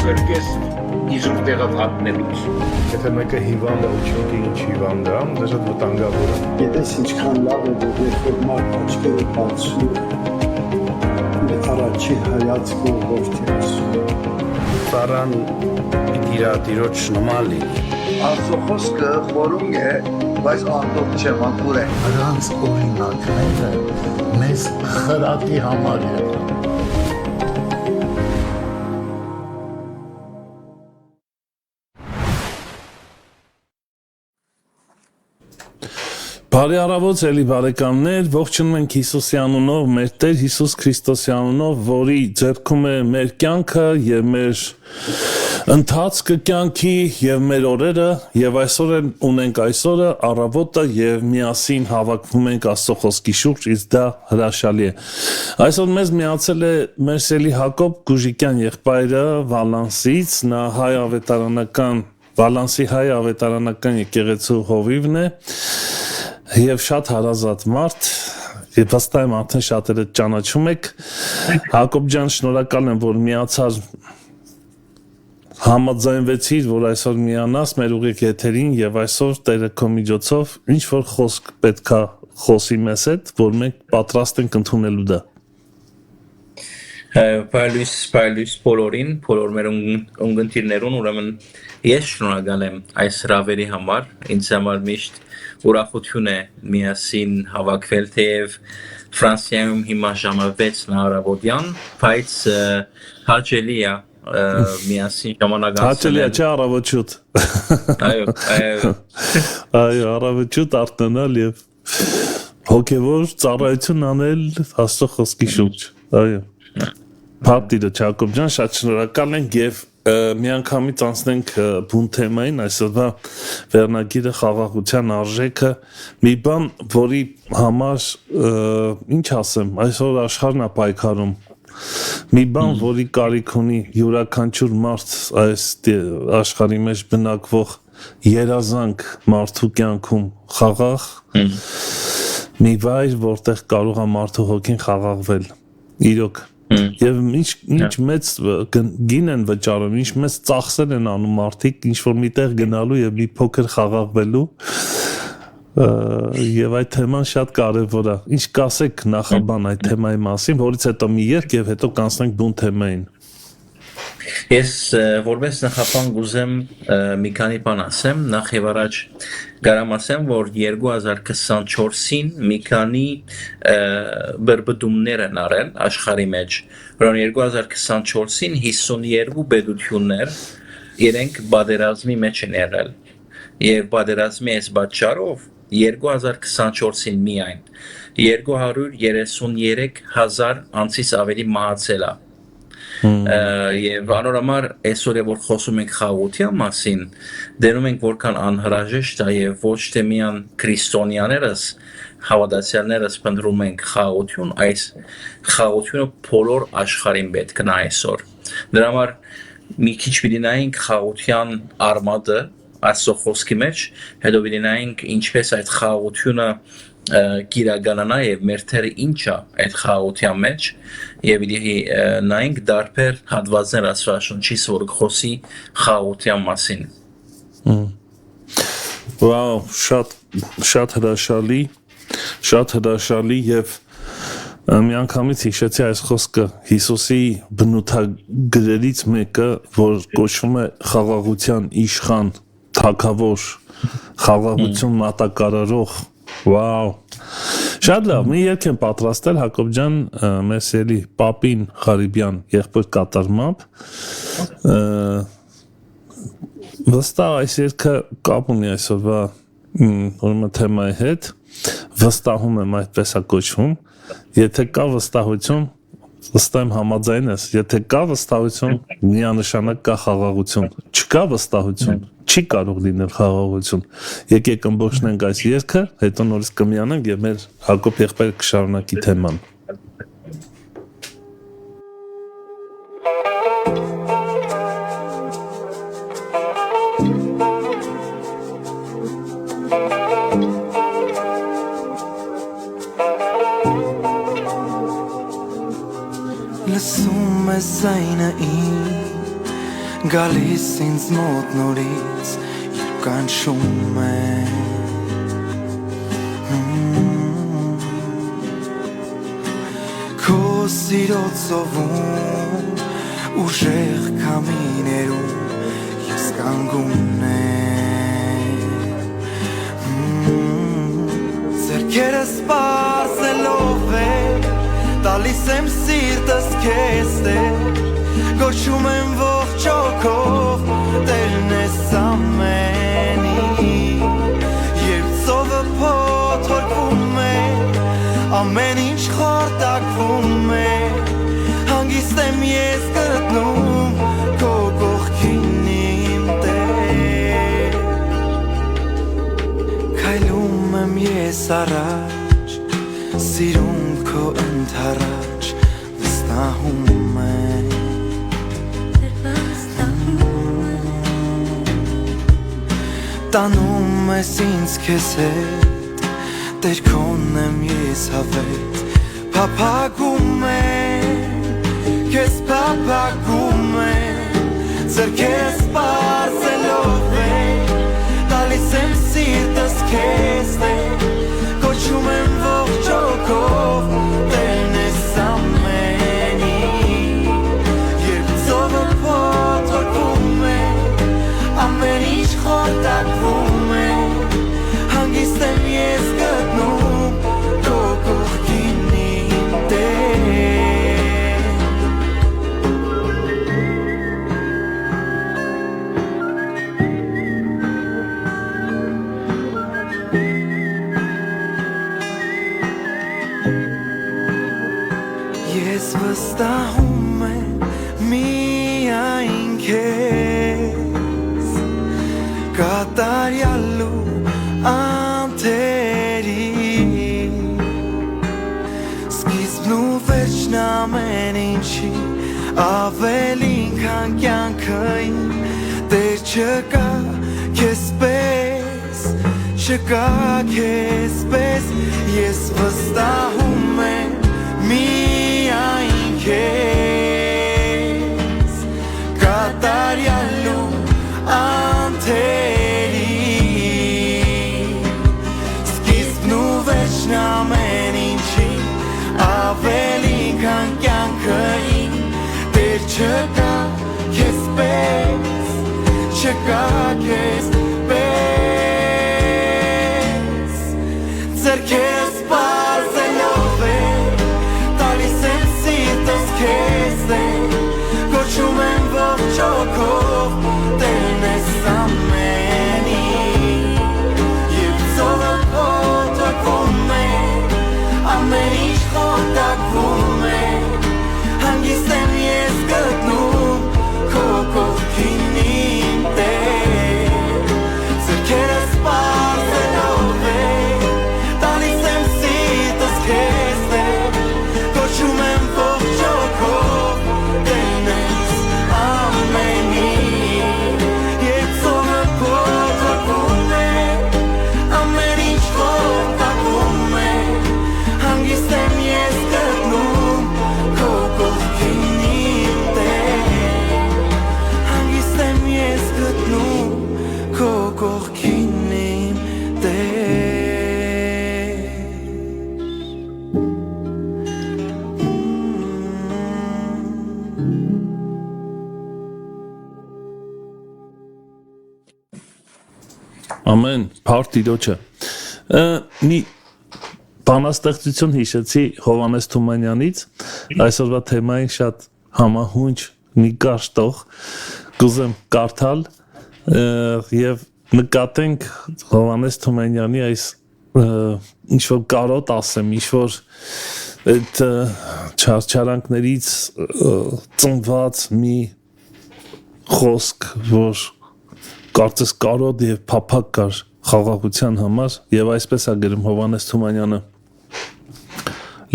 կրկես իզուր տեղը հատնելուց։ Եթե մեկը հիվանդ է ու չգիտի ինչ հիվանդ է, դա շատ վտանգավոր է։ Գիտես ինչքան լավ է, որ երբ որ մարդ աչքերը բացում է, առաջի հայացքը ողջ է։ Ծառան իր տիրոջ նման լինի։ Աստծո խոսքը խորում է, բայց անդոք չէ, մաքուր է։ Նրանց օրինակները մեզ խրատի համար է։ Բարի առավոտ, էլի բարեկամներ, ողջունում ենք Հիսուսի անունով, մեր Տեր Հիսուս Քրիստոսի անունով, որի ձեռքում է մեր կյանքը եւ մեր ընթացքը կյանքի եւ մեր օրերը, եւ այսօր ունենք այսօրը առավոտը եւ միասին հավաքվում ենք Աստծո խոսքի շուրջ, իսկ դա հրաշալի է։ Այսօր մեզ միացել է մեր սելի Հակոբ Գուժիկյան եղբայրը Վալանսից, նա Վալանսի հայ ավետարանական եկեղեցու հովիվն է։ Եվ շատ հարազատ մարդ, եւ վստահ եմ արդեն շատերը ճանաչում եք։ Հակոբ ջան, շնորհակալ եմ, որ միացար, համաձայնվեցիր, որ այսօր միանաս մեր ուղիղ եթերին եւ այսօր Տերը քո միջոցով ինչ որ խոսք պետքա խոսի մեզ հետ, որ մենք պատրաստ ենք ընդունելու դա։ Պայլույս բոլորին, բոլոր մեր ունգընտիրներուն, ուրեմն ես շնորհակալ եմ այս հրավերի համար, ինձ համար միշտ ուրախություն է միասին հավաքվել, թեև Ֆրանսիայում հիմա ժամը 6 առավոտյան, բայց հաճելի է միասին ժամանակ հաճելի է, չէ առավոտ։ Այո, առավոտ արթնանալ եւ հոգեվոր ծառայություն անել Աստծո խոսքի շուրջ։ Այո։ Պատիդը Հակոբ ջան, շատ շնորհակալ ենք եւ միանգամից անցնենք բուն թեմային, այսօրվա վերնագիրը խաղաղության արժեքը, մի բան, որի համար ինչ ասեմ, այսօր աշխարհն է պայքարում, մի բան, որի կարիք ունի յուրաքանչյուր մարդ այս աշխարհի մեջ բնակվող երազանք մարդու կյանքում խաղաղ, մի վայր, որտեղ կարող է մարդու հոգին խաղաղվել, իրոք։ Եվ ինչ մեծ գին են վճարում, ինչ մեծ ծախսեր են անում մարդիկ, ինչ որ միտեղ գնալու եւ մի փոքր խաղաղվելու, եւ այդ թեման շատ կարեւոր է։ Ինչ կասեք նախաբան այդ թեմայի մասին, որից հետո մի երգ եւ հետո կանցնենք բուն թեմային։ Ես որպես նախապան գուզեմ մի քանի բան ասեմ, նախ եւ առաջ գարամ ասեմ, որ 2024-ին մի քանի բրբդումներ են արել աշխարհի մեջ, որոնք 2024-ին 52 պետություններ իրենք պատերազմի մեջ են եղել, եւ պատերազմի այս պատճառով 2024-ին միայն 233,000 անցից ավելի մահացել է։ Եվ անորոշ այսօր որ խոսում ենք խաղաղության մասին, դերում ենք որքան անհրաժեշտ է եւ ոչ թե միան քրիստոնյաներս, հավատացյալներս փնտրում ենք խաղաղություն, այս խաղաղությունը բոլոր աշխարհին պետք է այսօր։ Դրա համար մի քիչ պիտի նայենք խաղաղության արմատը Աստծո խոսքի մեջ, հետո պիտի նայենք ինչպես այդ խաղաղությունը գիրականանա եւ մեր թերը ինչ է այդ խաղաղության մեջ եւ պիտի նայենք դարբեր հատվածներ Աստվածաշնչից, որ խոսի խաղաղության մասին։ Վաու, շատ հրաշալի եւ միանգամից հիշեցի այս խոսքը Հիսուսի բնութագրերից մեկը, որ կոչվում է խաղաղության իշխան, թագավոր, խաղաղություն մատակարարող։ Վաու, շատ լավ, մի երգ եմ պատրաստել Հակոբ ջան, մեզ էլի Պապին Ղարիբյան եղբոր կատարմամբ, վստահ այս երգը կապ ունի այսօրվա ուրեմն թեմայի հետ, վստահում եմ այդպես է կոչվում, եթե կա վստահություն, վստահ եմ համաձայն ես, եթե կա վստահություն, միանշանակ կա խաղաղություն, չկա վստահություն, չի կարող լինել խաղաղություն։ Եկեք ըմբոշխնենք այս երգը, հետո նորից կմիանանք եւ մեր Հակոբ եղբայրը կշարունակի թեման։ Լսում ես զայնը իմ Գալիս ինձ մոտ նորից երբ կանչում է Քո սիրո ծովում ուժեղ քամիներում ես կանգուն Ձերքերս պարզելով է տալիս եմ սիրտս քեզ Գոչում եմ ողջ օքով Տերն ես ամենի Երբ ծովը փոթորկվում է Ամեն ինչ խորտակվում է Հանգիստ եմ ես գտնում Քո կողքին իմ Տեր Քայլում եմ ես առաջ Սիրում քո ընդառաջ Վստահում եմ Տանում ես ինձ քեզ հետ Տեր քոն եմ ես հավետ Փափագում եմ Քեզ փափագում եմ Ձերքերս պարզելով է Տալիս եմ սիրտս քեզ Կոչում եմ ողջ օքով Տերն ես ամենի Երբ ծովը փոթորկվում է Ամեն ինչ խորտակվում է Հանգիստ եմ ես գտնում Քո կողքին իմ Տեր Ես վստահում եմ միայն քեզ Կատարյալու անթերի Սկիզբն ու վերջն ամեն ինչի Ավելին քան կյանքին Տեր չկա քեզ պես Չկա քեզ պես Ես վստահում եմ միայն քեզ Կատարյալու Սկիզբն ու վերջն ամեն ինչի Ավելին քան կյանքին Տեր չկա քեզ պես Չկա քեզ պես Ձերքերս պարզելով է Տալիս եմ սիրտս քեզ Կոչում եմ ողջ օքով Տերն ես ամենի Երբ ծովը փոթորկվում է Ամեն ինչ խորտակվում է Հանգիստ եմ ես գտնում Քո կողքին իմ Տեր Ձերքերս պարզելով է Տալիս եմ սիրտս քեզ Կոչում եմ ողջ օքով Տերն ես ամենի Երբ ծովը փոթորկվում է Ամեն ինչ խորտակվում է Հանգիստ եմ ես գտնում Քո կողքին իմ Տեր Հանգիստ եմ ես գտնում Քո կողքին իմ Տեր Ամեն, փառք Տիրոջը։ Մի բանաստեղծություն հիշեցի Հովհաննես Թումանյանից, այսօրվա թեմային շատ համահունչ մի կաշտող կուզեմ կարդալ եւ նկատենք Հովհաննես Թումանյանի այս ինչ որ կարոտ ասեմ, ինչ որ այդ չարչարանքներից ծնված մի խոսք, որ կարծես կարոտ եւ փափակ կար խաղաղության համար եւ այսպես է գրում Հովհաննես Թումանյանը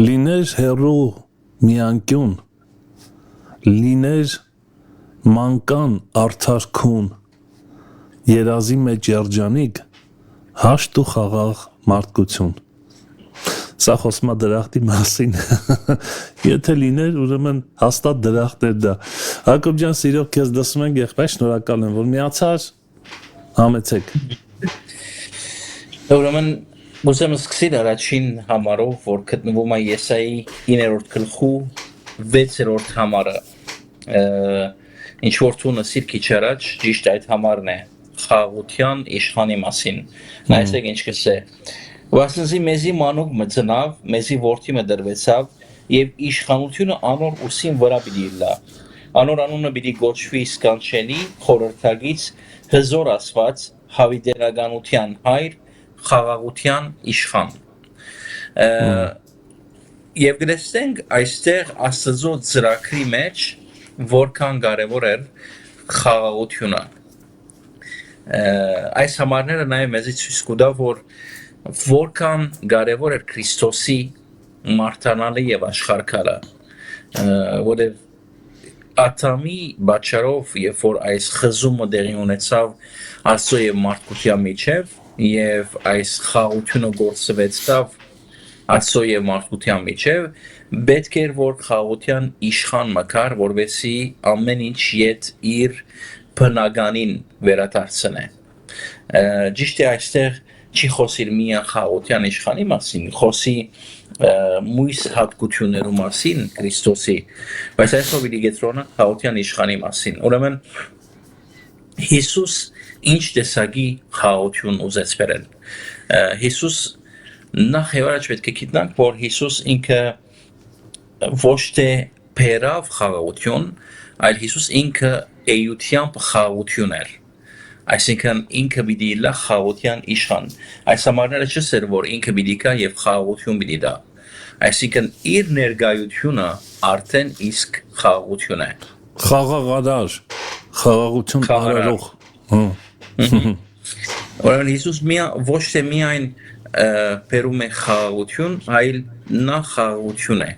լիներ հերու մի անկյուն լիներ մանկան արդարքուն երազի մեջ երջանիկ հաշտ ու խաղաղ մարդկություն Սա խոսում է դրախտի մասին։ Եթե լիներ, ուրեմն հաստատ դրախտներ դա։ Հակոբ ջան, սիրով քեզ լսում ենք, եղբայր, շնորհակալ եմ, որ միացար։ Համեցեք։ Ուրեմն ուզեմ սկսել առաջին համարով, որ գտնվում է Եսայի 9-րդ գլխու 6-րդ համարը։ Ինչ որ տունը սիրքի չարաջ, ճիշտ այդ համարն է խաղաղության իշխանի մասին։ Նայեցեք ինչ կսե։ Վասնզի մեզի մանուկ մծնավ, մեզի որդի մը դրվեցավ եւ իշխանությունը անոր ուսին վրա պիտի լա։ Անոր անունը պիտի գոչվի սկանչելի, խորհրդագից, հզոր ասված, հավիտենականության հայր, խաղաղության իշխան։ Եվ գրեցենք այստեղ Աստծո ծրագրի մեջ որքան կարևոր էր խաղաղությունը։ Այս համարները նաև մեզի ցույց կտա, որ որքան կարևոր էր Քրիստոսի մարտանալը եւ աշխարհքալը, որովհետեւ Աթամի բաճարով, երբ որ այս խզումը դեղի ունեցավ Աստծո եւ մարդկության միջև, եւ այս խաղաղությունը գործվեցավ Աստծո եւ մարդկության միջև, պետք էր որ խաղաղության իշխան մկար, որովհետեւ ամեն ինչ իդ իր բնականին վերադարձնե։ Ճիշտ է այստեղ չի խոսիր միայն խաղաղության իշխանի մասին, խոսի մույս հատկություններու մասին Քրիստոսի, բայց այսօր պիտի գետրոնը խաղաղության իշխանի մասին։ Ուրեմն Հիսուս ինչ տեսակի խաղաղություն ուզեց բերել։ Հիսուս նախ եւ առաջ պետք է գիտնանք, որ Հիսուս ինքը ոչ թե բերավ խաղաղություն, այլ Հիսուս ինքը էյությամբ խաղաղություն էր։ Այսինքն ինքը պիտի լա խաղաղության իշխան։ Այս համարները չսեր որ ինքը պիտի կա եւ խաղաղություն պիտի դա։ Այսինքն իր ներկայությունը արդեն իսկ խաղաղություն է։ Խաղաղադար, խաղաղություն արարող։ Ուրեմն Հիսուս ոչ թե միայն բերում է խաղաղություն, այլ նա խաղաղություն է։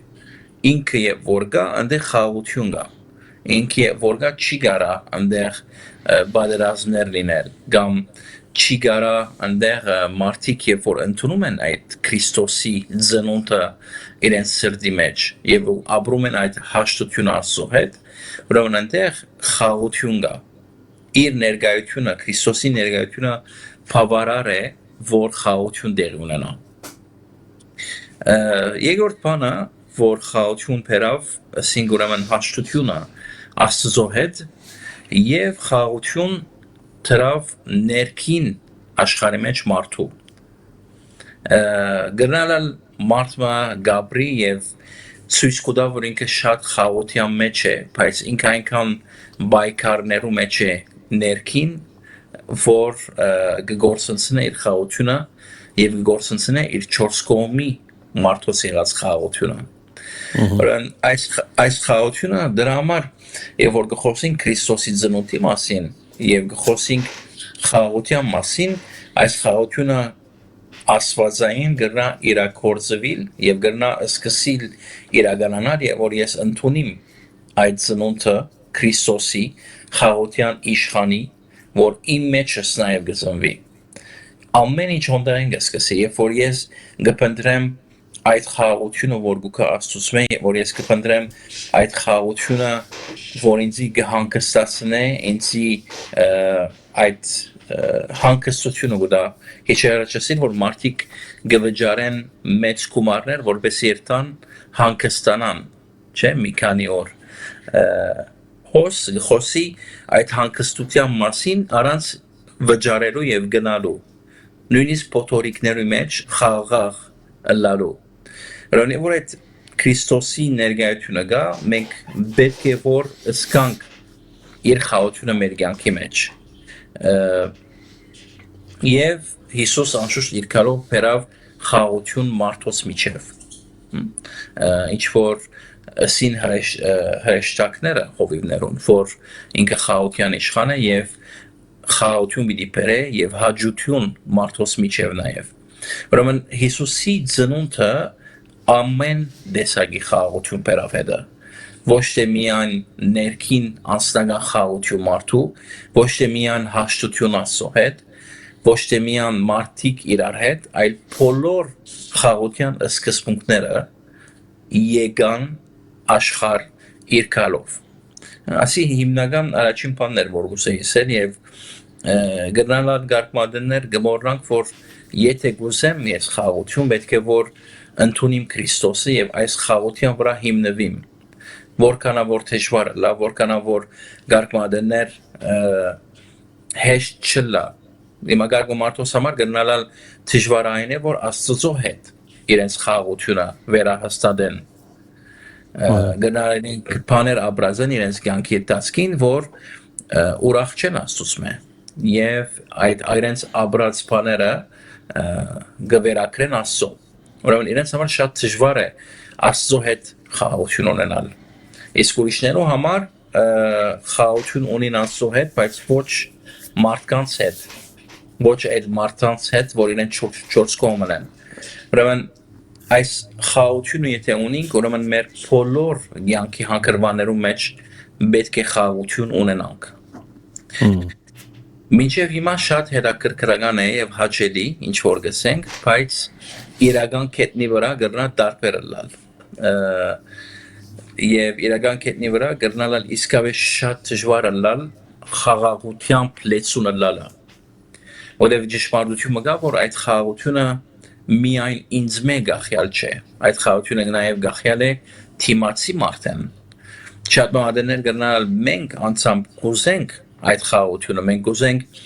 Ինքը եւ որ գա, այնտեղ խաղաղություն կա։ Ինքը որ գա չի գարա այնտեղ բادرազներ լինել կամ չի գարա այնտեղ մարդիկ երբ որ ընդունում են այդ Քրիստոսի ծնունդը իրենց սրտի մեջ եւ ապրում են այդ հաշտությունը Աստծո հետ, ուրեմն այնտեղ խաղաղություն կա։ Իր ներկայությունը, Քրիստոսի ներկայությունը բավարար է, որ խաղաղություն դեղի ունենա։ Երկրորդ բանը, որ խաղաղություն բերավ, ասենք ուրեմն հաշտությունը Աստծո հետ եւ խաղաղություն դրավ ներքին աշխարհի մեջ մարդու։ Գնալ մարդը Գաբրի եւ ցույց կտա որ ինքը շատ խաղաղության մեջ է, բայց ինքը այնքան բայկարներու մեջ է ներքին, որ գործընծնե իր խաղաղությունը եւ գործընծնե իր 4 կողմի մարդոց եղած խաղաղությունը։ Ուրեմն այս խաղաղությունը դրա համար եւ որ գխոսենք Քրիստոսի ծնունդի մասին եւ գխոսենք խաղաղության մասին, այս խաղաղությունը աստվածային գրնա իրակորձվել եւ գրնա սկսիլ իրականանալ եւ որ ես ընդունիմ այդ ծնունդը Քրիստոսի խաղաղության իշխանի, որ իմ մեջս նաեւ գծնվի։ Ամեն ինչ հոնդային կսկսի, երբ որ ես գփնտրեմ այդ խաղաղությունը, որ գուկա Աստծուց մե, որ ես կփնտրեմ այդ խաղաղությունը, որ ինձի կհանգստացնե, ինձի այդ հանգստությունը գուտա։ Քիչ առաջացին, որ մարդիկ գվճարեն մեծ գումարներ, որպեսզի երթան հանգստանան, չէ՞, մի քանի օր։ Խոսի այդ հանգստության մասին առանց վճարելու եւ գնալու։ Նույնիսկ փոթորիկների մեջ խաղաղ լալու։ Ուրեմն որ այդ Քրիստոսի ներկայությունը գա, մենք պետք է որ սկանք իր խաղաղությունը մեր կյանքի մեջ։ Եվ Հիսուս անշուշտ իր քարով բերավ խաղաղություն մարդոց միջև։ Ինչ որ սին հրեշտակները հովիվներուն, որ ինքը խաղաղության իշխան է եւ խաղաղություն պիտի բերե եւ հաջություն մարդոց միջև նաեւ։ Ուրեմն Հիսուսի ծնունդը ամեն տեսակի խաղաղություն բերավ հետը։ Ոչ թե միայն ներքին անձնական խաղաղություն մարդու, ոչ թե միայն հաշտություն Աստծո հետ, ոչ թե միան մարդիկ իրար հետ, այլ բոլոր խաղաղության սկզբունքները եկան աշխարհ իր կալով։ Ասի հիմնական առաջին բաններ որ գուցե իսել եւ գնալալ գարկմադներ գմորանք որ եթե գուցեմ ես խաղաղություն պետք է որ ընդունիմ Քրիստոսը եւ այս խաղաղության վրա հիմնվիմ որքանավոր դժվար լավ որքանավոր գարկմադներ հեշտ չլա Հիմա գարկու մարդոս համար գնալալ դժվարային է որ Աստծո հետ իրենց խաղաղությունը վերահաստատեն գնալին բաներ ապրազեն իրենց կյանքի տասկին որ ուրախ չեն Աստծուց մե եւ այդ իրենց ապրած բաները գվերակրեն Աստծո ուրեմն իրենց համար շատ դժվար է Աստծո հետ խաղաղություն ունենալ իսկ ուրիշներու համար խաղաղություն ունին Աստծո հետ բայց ոչ մարդկանց հետ ոչ այդ մարդկանց հետ որ իրեն չորս կողմն են ուրեմն այս խաղաղությունը եթե ունենք ուրեմն մեր բոլոր կյանքի հանգրվաններու մեջ պետք է խաղաղություն ունենանք մինչև հիմա շատ հետաքրքրական է եւ հաճելի ինչ որ գսենք բայց իրական կետնի վրա գրնա տարբեր լալ եւ իրական կետնի վրա գրնալ իսկապես շատ դժվար լալ խաղաղությամբ լեցունը լալա Որև ճշմարտությունը գա որ այդ խաղաղությունը միայն ինձ մեկ գախյալ չէ այդ խաղաղությունը նաև գախյալ է թիմացի մարդեն շատ մարդներ գնալ մենք անցամ կուզենք այդ խաղաղությունը մենք կուզենք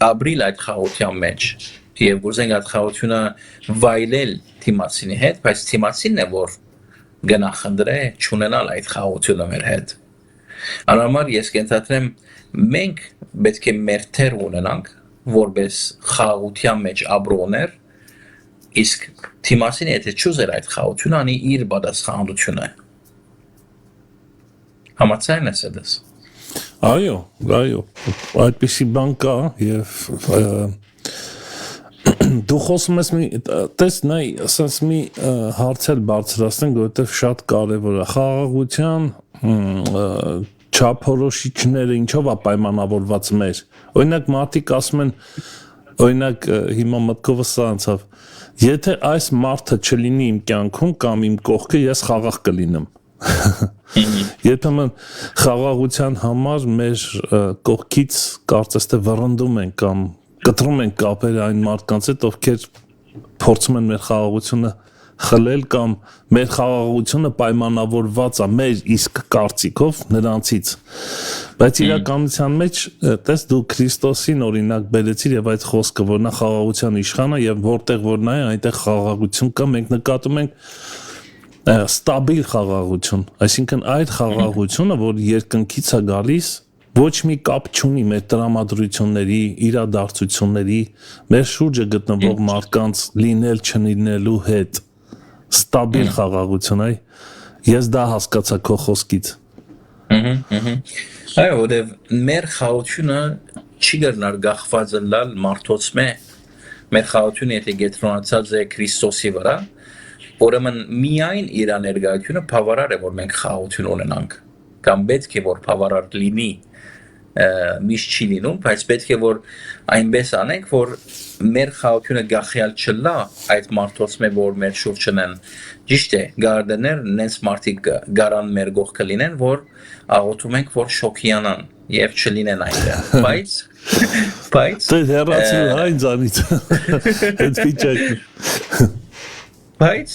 ապրիլ այդ խաղաղության մեջ եւ կուզենք այդ խաղաղությունը վայելել թիմացինի հետ բայց թիմացինն է որ գնահնդրե չունենալ այդ խաղաղությունը մեր հետ անհամար ես կենթադրեմ մենք պետք է մեր թեր ունենանք որպես խաղաղության մեջ ապրողներ իսկ թիմասին եթե չուզեր այդ խաղաղությունը անի իր պատասխանատվությունը համաձայն ես դες այո այդպիսի բան կա եւ դու խոսում ես տես նայ ասես մի հարցեր բարձրացնենք որովհետեւ շատ կարեւոր է խաղաղության չափորոշիչները ինչով է պայմանավորված մեր օրինակ մարդիկ ասում են օրինակ հիմա մտքովս սա անցավ եթե այս մարդը չլինի իմ կյանքում կամ իմ կողքը ես խաղաղ կլինեմ երբեմն խաղաղության համար մեր կողքից կարծես թե վռնդում են կամ կտրում են կապերը այն մարդկանց հետ ովքեր փորձում են մեր խաղաղությունը խլել կամ մեր խաղաղությունը պայմանավորված է մեր իսկ կարծիքով նրանցից բայց իրականության մեջ տես դու Քրիստոսին օրինակ բերեցիր եւ այդ խոսքը որ նա խաղաղության իշխանը եւ որտեղ որ նա է այնտեղ խաղաղություն կա մենք նկատում ենք ստաբիլ խաղաղություն այսինքն այդ խաղաղությունը որ երկնքից է գալիս ոչ մի կապ չունի մեր տրամադրությունների իրադարձությունների մեր շուրջը գտնվող մարդկանց լինել չլինելու հետ ստաբիլ խաղաղություն այ ես դա հասկացա քո խոսքից այո որև մեր խաղաղությունը չի գտնար գախված լալ մարդոց մեր խաղաղությունը եթե գետրոնացած է Քրիստոսի վրա ուրեմն միայն իր ներկայությունը բավարար է որ մենք խաղաղություն ունենանք կամ պետք է որ բավարար լինի միշտ չի լինում, բայց պետք է որ այնպես անենք, որ մեր խաղաղությունը գախյալ չլա այդ մարդոց մե որ մեր շուրջն են։ Ճիշտ է, գարդներ նենց մարդիկ գարան մեր գողքը լինեն, որ աղոթում ենք, որ շոքիանան եւ չլինեն այնտեղ։ Բայց դե հեռացու այն ձանից։ Այդ վիճակը։ Բայց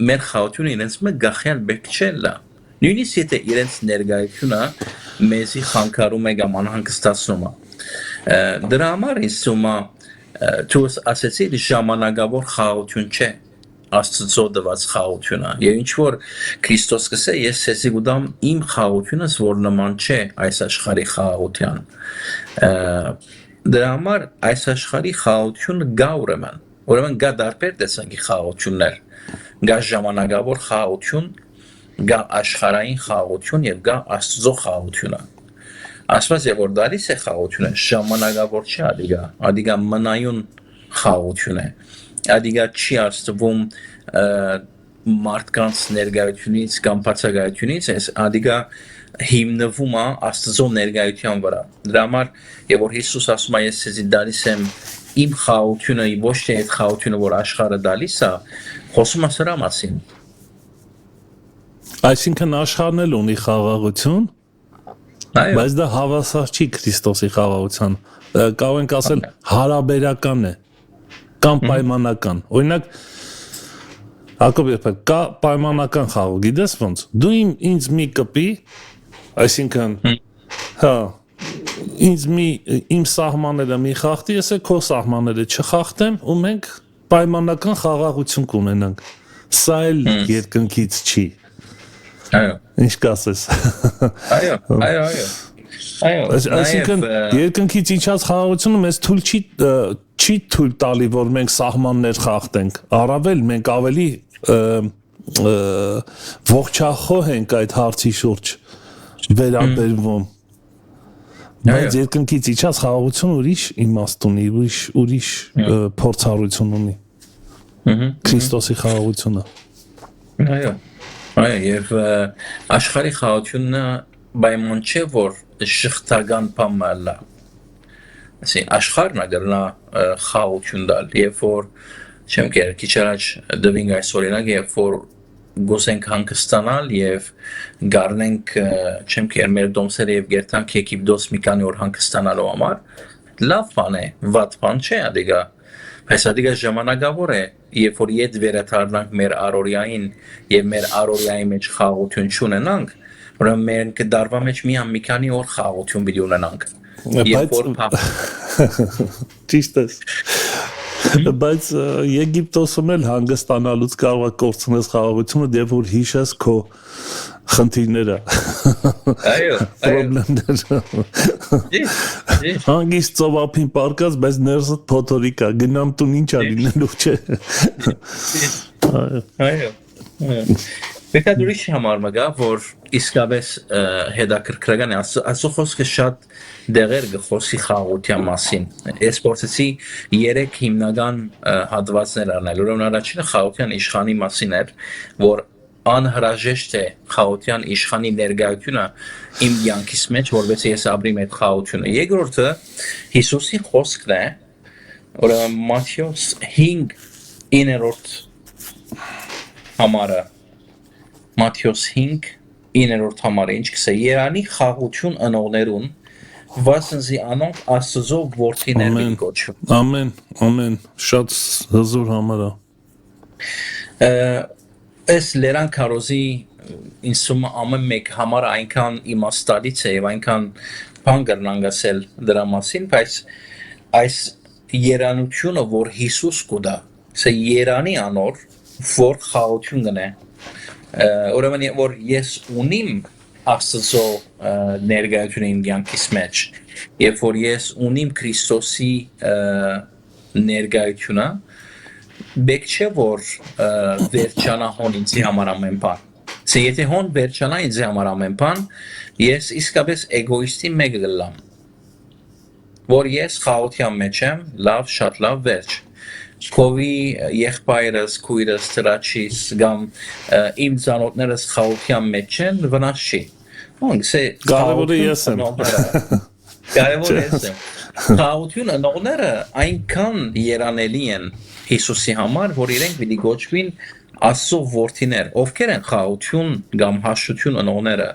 մեր խաղաղությունը իրենց մե գախյալ բեք չլա։ Նույնիսկ եթե իրենց ներկայությունը մեզի խանգարում է կամ անհանգստացնում է դրա համար ինձ թվում է դու ասեցիր ժամանակավոր խաղաղություն չէ Աստծո տված խաղաղությունը եւ ինչ որ Քրիստոս կսե ես ցեզի գուտամ իմ խաղաղությունս որ նման չէ այս աշխարհի խաղաղության դրա համար այս աշխարհի խաղաղությունը գա ուրեմն գա դարբեր տեսակի խաղաղություններ գա ժամանակավոր խաղաղություն գա աշխարհային խաղաղություն եւ գա Աստծո խաղաղությունը Աստված եւ որ դարիս է խաղաղությունը ժամանակավոր չէ ադիգա մնայուն խաղաղություն է ադիգա չի արստվում մարդկանց ներկայությունից կամ բացակայությունից ադիգա հիմնվում է Աստծո ներկայության վրա։ Դրա համար եւ որ Հիսուս ասում է ես ցեզի դալիս եմ իմ խաղությունը, ոչ թե այդ խաղությունը, որ աշխարհը դալիս է, խոսում է սրա մասին։ Այսինքն աշխարհն էլ ունի խաղաղություն, բայց դա հավասար չի Քրիստոսի խաղաղության։ Կարող ենք ասել հարաբերական է կամ պայմանական։ Օրինակ Հակոբ երբեք կա պայմանական խաղ, գիտես ոնց։ Դու ինձ մի կպի, այսինքն հա իմ սահմանները մի խախտի, ես քո սահմանները չխախտեմ ու մենք պայմանական խաղաղություն կունենանք։ Սա էլ երկնքից չի։ Այո։ Ինչ կասես։ Այո։ Այսինքն երկնքից իջած խաղաղությունը մեզ չի թույլ տալի, որ մենք սահմաններ խախտենք։ Առավել մենք ավելի ողջախոհ ենք այդ հարցի շուրջ վերաբերվում։ Բայց երկնքից իջած խաղաղությունը ուրիշ իմաստ ունի, ուրիշ փորձառություն ունի։ Քրիստոսի խաղաղությունը։ Այո, եւ աշխարհի խաղաղությունը պայման չէ, որ շղթական բան է։ Ասի աշխարհն ագրնա խաղաղություն տալ, երբ որ չեմ կեր քիչ առաջ դվինք այս օրինակ, երբ որ գոսենք հանգստանալ եւ գարնենք չեմ կեր մեր դոմսերը եւ գերտանք Եգիպտոս մի քանի օր հանգստանալու համար, լավ բան է, վատ բան չէ, ադիգա։ Բայց ադիգա ժամանակավոր է, երբ որ իդ վերադառնանք մեր առօրյային եւ մեր առօրյայի մեջ խաղաղություն չունենանք, ուրեմն մենք դարվա մեջ մի քանի օր խաղաղություն պիտի ունենանք։ Ճիշտ է։ Բայց Եգիպտոսում էլ հանգստանալուց կարող է կորցնես խաղաղությունը, դեպ որ հիշես քո խնդիրները։ Այո։ Պրոբլեմները։ Հանգիստ ծովափին պարկած, բայց ներսդ փոթորիկ է, գնամ տուն ինչ ա լինելու չէ։ Այո։ Բեկադուրիշ համար մգա, որ իսկապես հետաքրքրական է, ասո խոսքը շատ դեղեր գխոսի խաղաղության մասին։ Ես փորձեցի 3 հիմնական հատվածներ առնել։ Ուրեմն առաջինը խաղաղության իշխանի մասին էր, որ անհրաժեշտ է խաղաղության իշխանի ներկայությունը իմ կյանքիս մեջ, որովհետեւ ես ապրեմ այդ խաղաղությունը։ Երկրորդը Հիսուսի խոսքն է, ուրեմն Մատթեոս 5:9 համարը Մատթեոս 5:9 համարը ինչ կսե Երանի խաղաղություն ընողներուն վասնզի անոնք Աստծո որդիներ են կոչվում։ Ամեն շատ հզոր համարա։ Այս լերան քարոզի ինսումը ամեն մեկ համար այնքան իմաստալից է եւ այնքան բան կրնանք ասել դրա մասին, բայց այս երանությունը, որ Հիսուս կուտա, սա Երանի անոր, որ խաղաղություն գնե։ Ուրեմն որ ես ունիմ Աստծո ներկայությունը իմ կյանքիս մեջ, երբ որ ես ունիմ Քրիստոսի ներկայությունը, բեք չէ որ վերջանա հոն ինձի համար ամեն բան։ Սա եթե հոն վերջանա ինձի համար ամեն բան, ես իսկապես էգոիստի մեկը գլամ։ Որ ես խաղաղության մեջ եմ, լավ, շատ լավ վերջ։ Քովի եղբայրս, քույրս, ծրաչիս կամ իմ ծանոթներս խաղաղության մեջ են, վնաս չի։ Ոնց է կարևորը ես եմ։ Կարևորը ես եմ։ Խաղաղություն ընողները այնքան երանելի են Հիսուսի համար, որ իրենք պիտի գոչվին Աստծո որդիներ, ովքեր են խաղաղություն կամ հաշտություն ընողները։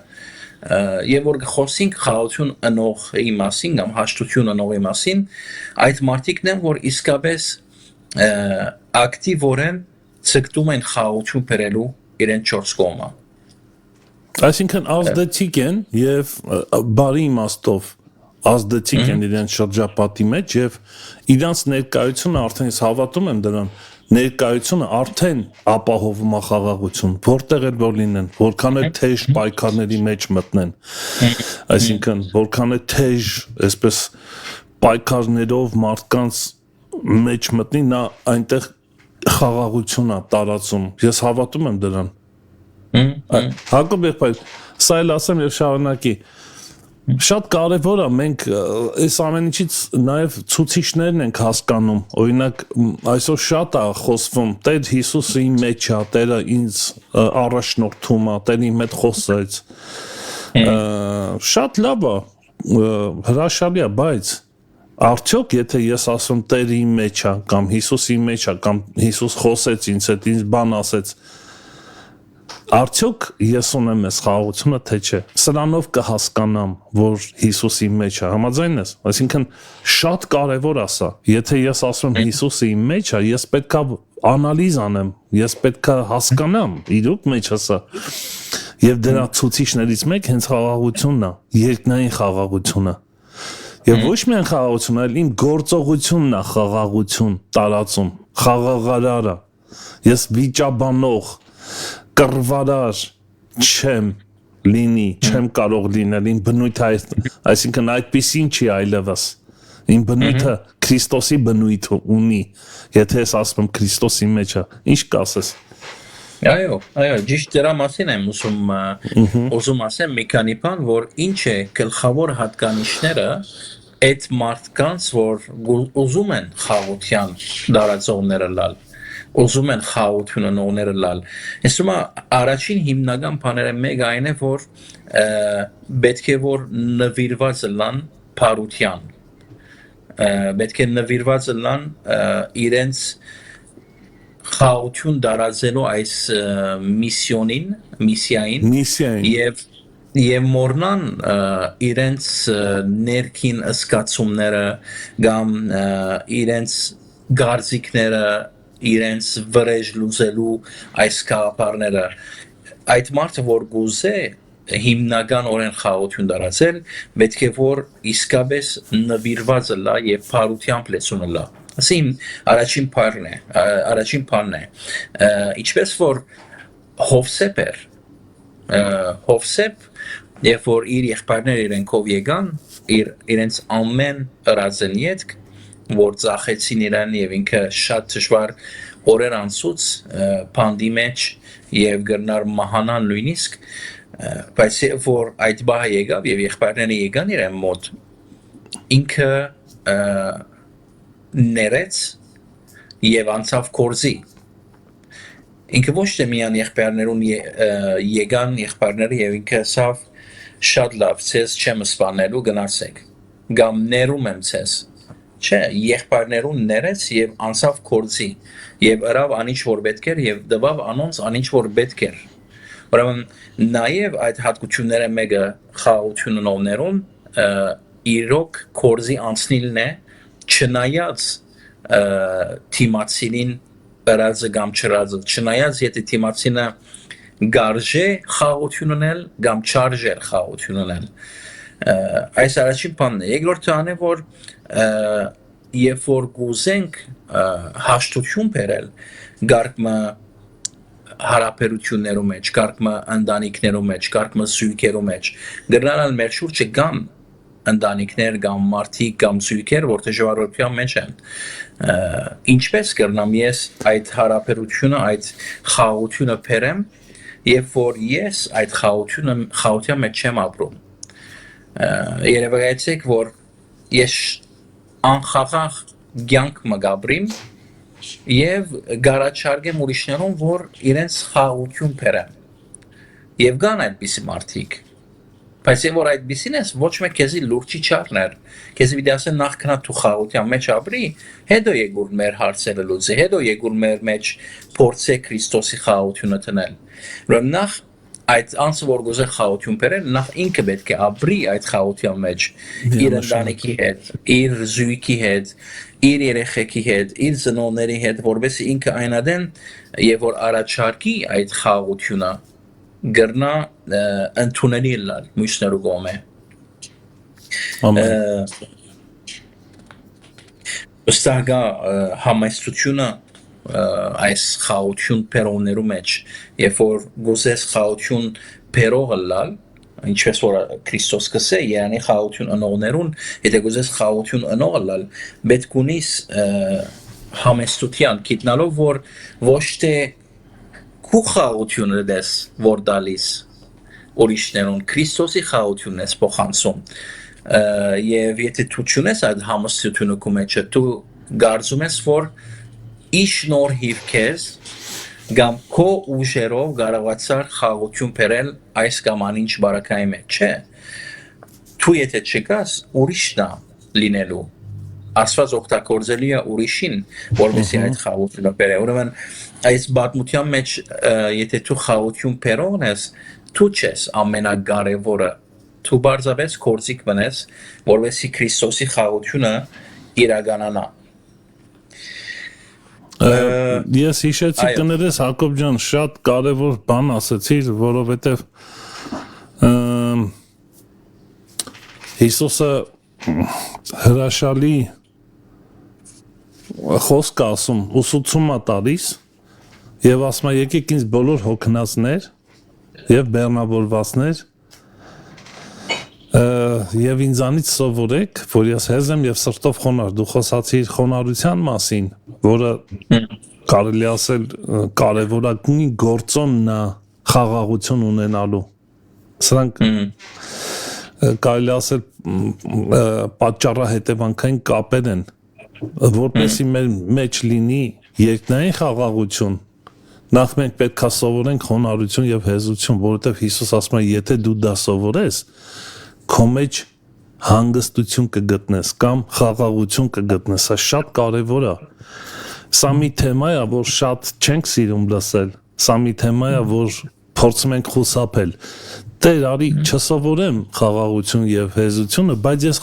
Եվ որ խոսենք խաղաղություն ընողի մասին կամ հաշտություն ընողի մասին, այդ մարդիկն են, որ իսկապես ակտիվորեն ցկտում են խաղաղություն բերելու իրեն 4 կողմը։ Այսինքն ազդեցիկ են եւ բարի իմաստով ազդեցիկ են իրենց շրջապատի մեջ եւ իրանց ներկայությունը արդեն ես հավատում եմ դրան, ներկայությունը արդեն ապահովում է խաղաղություն, որտեղ էլ որ լինեն, որքան էլ թեժ պայքարների մեջ մտնեն։ Այսինքն որքան էլ թեժ, այսպես պայքարներով մարդկանց մեջ մտնի, նա այնտեղ խաղաղություն է տարածում։ Ես հավատում եմ դրան։ Հակոբ եղբայր, սա էլ ասեմ եւ շարունակի։ Շատ կարևոր է մենք այս ամեն ինչից նաեւ ցուցիչներն ենք հասկանում։ Օրինակ այսօր շատ է խոսվում, Տեր Հիսուսը իմ մեջ է, Տերը ինձ առաջնորդում է, Տերը իմ հետ խոսեց։ Շատ լավ է, հրաշալի է, բայց արդյոք եթե ես ասում Տերը իմ մեջ է, կամ Հիսուսի մեջ է, կամ Հիսուս խոսեց ինձ հետ, ինձ բան ասեց, արդյոք ես ունեմ այս խաղաղությունը, թե չէ։ Սրանով կհասկանամ, որ Հիսուսի մեջ է, համաձայն ես։ Այսինքն շատ կարևոր է սա։ Եթե ես ասում եմ Հիսուսը իմ մեջ է, ես պետքա անալիզ անեմ, ես պետքա հասկանամ, իրոք մեջ է սա։ Եվ դրա ցուցիչներից մեկ հենց խաղաղությունն է, երկնային խաղաղությունը։ Եվ ոչ միայն խաղաղություն, այլ իմ գործողությունն է խաղաղություն տարածում, խաղաղարարը։ Ես վիճաբանող, կռվարար չեմ լինի, չեմ կարող լինել, իմ բնույթը այսինքն այդպիսին չի այլևս, իմ բնույթը Քրիստոսի բնույթ ունի, եթե ես ասում եմ Քրիստոսի մեջ է, ինչ կասես։ Այո, ճիշտ դրա մասին եմ ուզում ասեմ մի քանի բան, որ ինչ է գլխավոր հատկանիշները այդ մարդկանց, որ ուզում են խաղաղության դարածողները լալ, ուզում են խաղաղությունը նողները լալ։ Այսինքն առաջին հիմնական բաները մեկ այն է, որ պետք է որ նվիրված լան փարության, պետք է նվիրված լան իրենց խաղաղություն դարածելու այս միսիային եւ մորնան իրենց ներքին զգացումները կամ իրենց գարզիկները իրենց վրեժ լուծելու այս կապարները այդ մարդը որ գուզե հիմնական օրեն խաղաղություն դարածել պետք է որ իսկապես նվիրված լա եւ փարությամբ լեցուն լա ասին առաջին բանն է ինչպես որ Հովսեփ երբ որ իր եղբայրները իրենքով եկան իրենց ամեն ըրածեն յետք որ ծախեցին իրան եւ ինքը շատ դժվար օրեր անցուց բանդի մեջ եւ գրնար մահանան նույնիսկ բայց որ այդ բահը եկավ եւ եղբայրները եկան իրեն մոտ ինքը ներեց եւ անցավ կորզի ինքը ոչ թե միան եղբայրներուն եկան եղբայրները եւ ինքը ասավ շատ լավ ցես չեմ սպանելու գնացեք կամ ներում եմ ցես չէ, եղբայրներուն ներեց եւ անցավ կորձի եւ ըրավ անիչ որ պետք էր եւ դվավ անոնց անիչ որ պետք էր ուրեմն նաեւ այդ հատկությունները մեկը խաղաղությունը նովներուն իրոք կորձի անցնիլն է չնայած թիմացին ըրածը կամ չրածը չնայած եթե թիմացինը գարժե խաղաղություն ունել կամ չարժեր խաղաղություն ունել այս առաջին բանն է երկրորդ բանը որ երբ որ գուզենք հաշտություն բերել գարկմը հարաբերություններու մեջ գարկմը ընտանիքներու մեջ գարկմը զույգերու մեջ դրանալ մեր շուրջը կամ ընտանիքներ կամ մարդիկ կամ զույգեր որ դժվարության մեջ են ինչպես կրնամ ես այդ հարաբերությունը այդ խաղաղությունը բերեմ երբ որ ես այդ խաղաղության մեջ չեմ ապրում երևակայեցեք որ ես անխաղաղ կյանք մգաբրիմ եւ գարաչարգեմ ուրիշներուն որ իրենց խաղաղություն բերեն եւ կան այդպիսի մարդիկ բայց որ այդպիսին ես ոչ մեկ քեզի լուրջի չառներ քեզի պիտի ասեն նախ քնա դու խաղաղության մեջ ապրի հետո եկուր մեր հարցերը լուծի հետո եկուր մեր մեջ փորձե Քրիստոսի խաղաղությունը տնել որ նախ այդ անձը որ գոզե խաղաղություն բերել նախ ինքը պետք է ապրի այդ խաղաղության մեջ իր ընտանիքի հետ իր զույգի հետ իր երեխեքի հետ իր ծնողների հետ որովհետեւ ինքը այնադեն եւ որ առաջարկի այդ խաղաղությունը գրնա ընդունելի լալ մյուսներու կողմէ Ոստագա համայնությունը այս խաղաղություն փերողներու մեջ երբ որ գոզես խաղաղություն փերողը լալ ինչպես որ Քրիստոս կսե Երանի խաղաղություն ընողներուն եթե գոզես խաղաղություն ընողը լալ պետք ունիս համեստության գիտնալով որ ոչ թե քու խաղաղությունը դες որ դալիս ուրիշներուն Քրիստոսի խաղաղությունն ես փոխանցում եւ եթե դու չունես այդ համեստությունը քո մեջ դու գարձում ես որ Իշնոր հիվքես Կամ քո ուժերով կարողացար խաղաղություն բերել այս կամ անինչ բարակայի մեջ, չէ։ Դու եթե չկաս, ուրիշն է լինելու։ Աստված օգտագործելի է ուրիշին, որովհետեւ այդ խաղաղությունը բերե։ Ուրեմն այս բացմության մեջ եթե դու խաղաղություն բերող ես, դու չես ամենակարևորը։ Դու բարձրապես կորցիկ մնես, որովհետեւ Քրիստոսի խաղաղությունը իրականանա։ Ես հիշեցի կներես Հակոբ ջան, շատ կարևոր բան ասացիր, որովհետև Հիսուսը հրաշալի խոսք ասում, ուսուցում է տալիս եւ ասում է եկեք ինձ բոլոր հոգնածներ եւ բեռնավորվածներ եւ ինձանից սովորեք, որ ես հեզ եմ եւ սրտով խոնար։ Դու խոսացիր խոնարհության մասին, որը կարելի ասել կարևորագույն գործոնն է խաղաղություն ունենալու։ Սրանք կարելի ասել պատճառահետևանքային կապեր են, որպեսզի մեր մեջ լինի երկնային խաղաղություն։ Նախ մենք պետք է սովորենք խոնարհություն եւ հեզություն, որովհետեւ Հիսուս ասում է, եթե դու դա սովորես, քո մեջ հանգստություն կգտնես կամ խաղաղություն կգտնես, սա շատ կարևոր է։ Սա մի թեմա է, որ շատ չենք սիրում լսել։ Սա մի թեմա է, որ փորձում ենք խուսափել։ Տեր արի չսովորեմ խաղաղություն եւ հեզությունը, բայց ես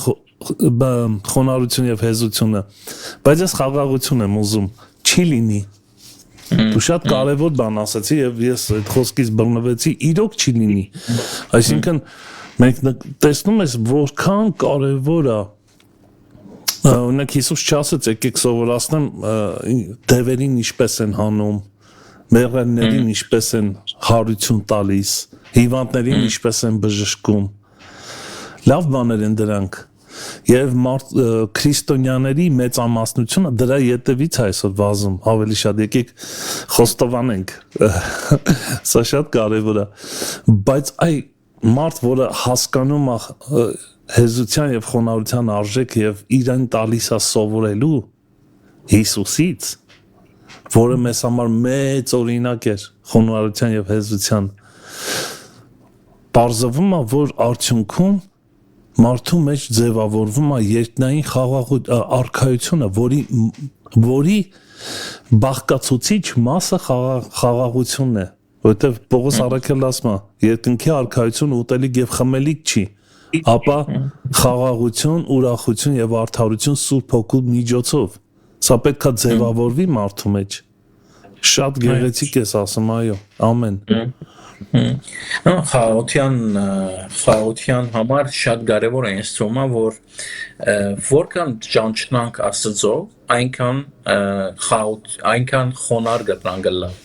խոնարհություն եւ հեզությունը, բայց ես խաղաղություն եմ ուզում, չի լինի։ Դու շատ կարևոր բան ասացի եւ ես այդ խոսքից բռնվեցի, իրոք չի լինի։ Այսինքն մենք տեսնում ես որքան կարևոր է օրինակ Հիսուս չասեց եկեք սովորացնեմ դևերին ինչպես են հանում, մեղրերներին ինչպես են հարություն տալիս, հիվանդներին ինչպես են բժշկում։ Լավ բաներ են դրանք։ Եվ քրիստոնյաների մեծամասնությունը դրա ետևից է այսօր վազում, ավելի շատ եկեք խոստովանենք։ Սա շատ կարևոր է։ Բայց այ մարդ, որը հասկանում է հեզության եւ խոնարհության արժեքը եւ իրեն տալիս է սովորելու Հիսուսից, որը մեզ համար մեծ օրինակ էր խոնարհության եւ հեզության, բարձվում է, որ արդյունքում մարդու մեջ ձևավորվում է երկնային արքայությունը, որի բաղկացուցիչ մասը խաղաղությունն է, որովհետև Պողոս առաքյալն ասում է, երկնքի արքայությունը ուտելիք եւ խմելիք չի, ապա խաղաղություն, ուրախություն եւ արդարություն Սուրբ Հոգու միջոցով։ Սա պետք է ձևավորվի մարդու մեջ։ Շատ գեղեցիկ ես ասում, այո, ամեն։ Խաղաղության համար շատ կարևոր է ինձ թվում է, որ որքան ճանչնանք Աստծո, այնքան խոնարհ գտնանք լավ,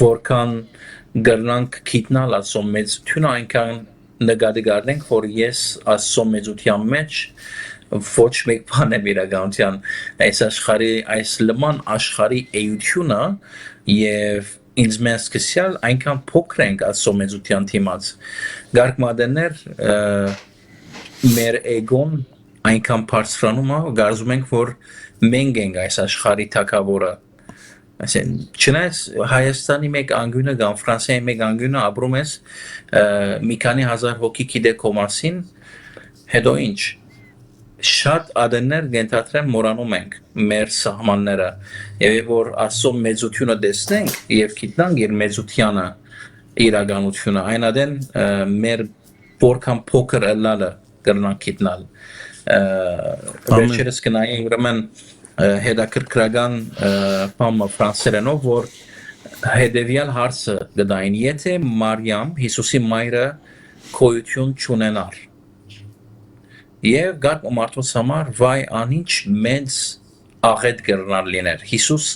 որքան գրնանք գիտնալ Աստծո մեծությունը, այնքան նկատի կգրնենք, որ ես Աստծո մեծության մեջ ոչ մեկ բան եմ իրականության այս աշխարհի, այս լման աշխարհի էությունը եւ ինձ մեզ սկսյալ այնքան փոքր ենք Աստծո մեծության դիմաց։ Գարկ մատեններ մեր էգոն այնքան բարձրանում է, գարզում ենք, որ մենք ենք այս աշխարհի թագավորը։ Այսինքն, չնայած Հայաստանի մեկ անգյունը կամ Ֆրանսիայի մեկ անգյունը ապրում ես մի քանի հազար հոգի գիտե քո մասին, հետո ինչ։ Շատ ադեններ գենթատրեմ մորանում ենք մեր սահմանները եւ որ Աստծո մեծությունը տեսնենք եւ գիտնանք իր մեծությանը իրականությունը այն ադեն մեր որքան փոքր ըլլալը կրնանք գիտնալ վերջերս կնայի ուրեմն հետաքրքրական բան ֆրանսերենով որ հետեւյալ հարցը գտային եթե Մարիամ Հիսուսի մայրը քոյություն չունենար Եվ գարկ մարդոց համար վայ անինչ մեծ աղետ կրնար լիներ, Հիսուս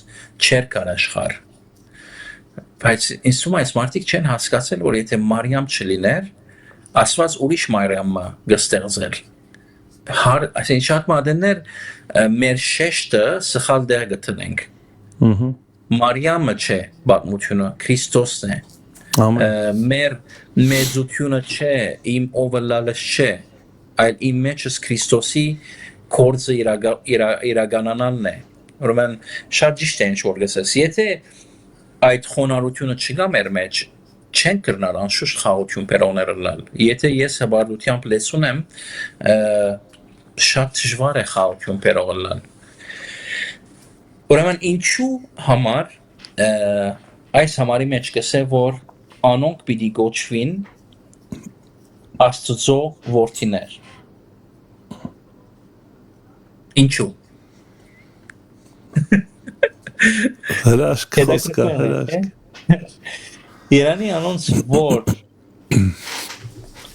չեր կար աշխար։ Բայց ինձ թվում է այս մարդիկ չեն հասկացել, որ եթե Մարիամ չլիներ, Աստված ուրիշ Մարիամը կստեղծեր։ Այսինքն շատ մատեններ մեր շեշտը սխալ դեր գտնենք։ Մարիամը չէ պատմությունը, Քրիստոսն է։ Մեր մեծությունը չէ, իմ օվլալը չէ։ Այլ իմ մեջս Քրիստոսի կորձը իրականանալն է ուրեմն շատ ճիշտ է ինչ որ գսես։ Եթե այդ խոնարհությունը չկա մեր մեջ, չեն կրնար անշուշտ խաղաղություն պերոները լալ։ Եթե ես հբարդությամբ լսում եմ, շատ դժվար է խաղաղություն պերողը լալ։ Ուրեմն ինչու համար այս համարի մեջ կսե որ անոնք պիտի գոչվին Աստծո որդիներ։ Ինչու։ Հրաշք խոսքը, հրաշք։ Իրանի անոնց որ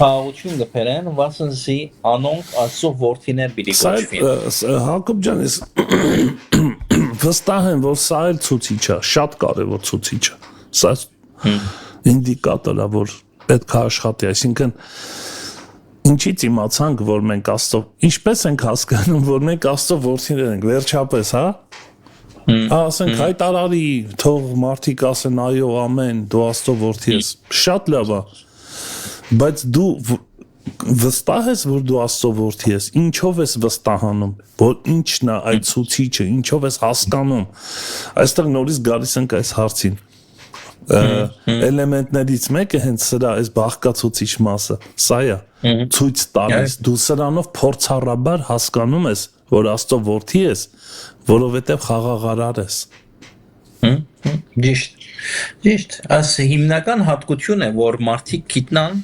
խաղաղություն գբերեն, վասնզի անոնք Աստծո որդիներ պիտի գոչվին։ Հակոբ ջան, ես վստահ եմ, որ սա էլ ցուցիչ է, շատ կարևոր ցուցիչ է։ Սա ինդիկատոր է, որ պետք է աշխատի, այսինքն ինչից իմացանք, որ մենք Աստծո, ինչպես ենք հասկանում, որ մենք Աստծո որդիներ ենք, վերջապես, հա? Ասենք հայտարարի, թող մարդիկ ասեն այո, ամեն, դու Աստծո որդի ես, շատ լավ է, բայց դու վստահ ես, որ դու Աստծո որդի ես, ինչով ես վստահանում, որ ինչն է այդ ցուցիչը, ինչով ես հասկանում, այստեղ նորից գալիս ենք այս հարցին, էլեմենտներից մեկը հենց սրա այս բաղկացուցիչ մասը, սա է, ցույց տալիս, դու սրանով փորձառաբար հասկանում ես, որ Աստծո որդի ես, որովհետև խաղաղարար ես։ Ճիշտ, այս հիմնական հատկություն է, որ մարդիկ գիտնան,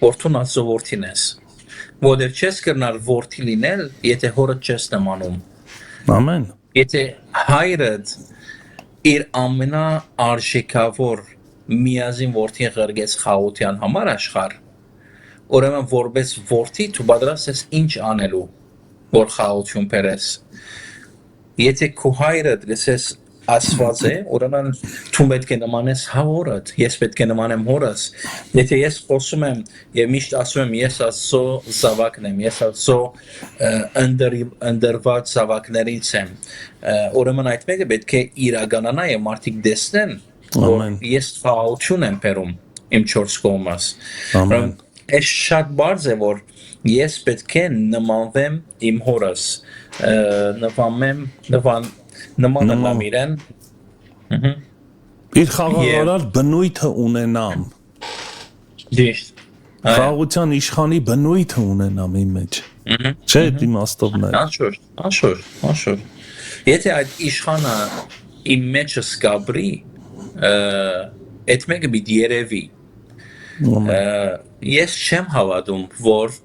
որ դու Աստծո որդին ես, որտեղ չես կրնար որդի լինել, եթե հորդ չես նմանում։ Ամեն։ Եթե հայրդ իր ամենաարժեքավոր միազին որդին ղրգեց խաղաղության համար աշխարհ, ուրեմն որպես որդի դու պատրաստ ես ինչ անելու, որ խաղաղություն բերես։ Եթե քո հայրդ լսես ասված է, ուրեմն դու պետք է նմանես հորդ, ես պետք է նմանեմ հորս։ Եթե ես խոսում եմ եւ միշտ ասում եմ ես Աստծո զավակն եմ, ես Աստծո ընդրված զավակներից եմ, ուրեմն այդ մեկը պետք է իրականանա եւ մարդիկ տեսնեն, որ ես խաղաղություն եմ բերում իմ 4 կողմից։ Ուրեմն այս շատ բարձ է, որ ես պետք է նմանվեմ իմ հորս, նմանեմ իրեն, իր խաղաղարար բնույթը ունենամ, խաղաղության իշխանի բնույթը ունենամ իմ մեջ, չէ՞ այդ իմաստովն է։ Անշուշտ։ Եթե այդ իշխանը իմ մեջս գաբրի, այդ մեկը պիտի երևի։ Ես չեմ հավատում, որ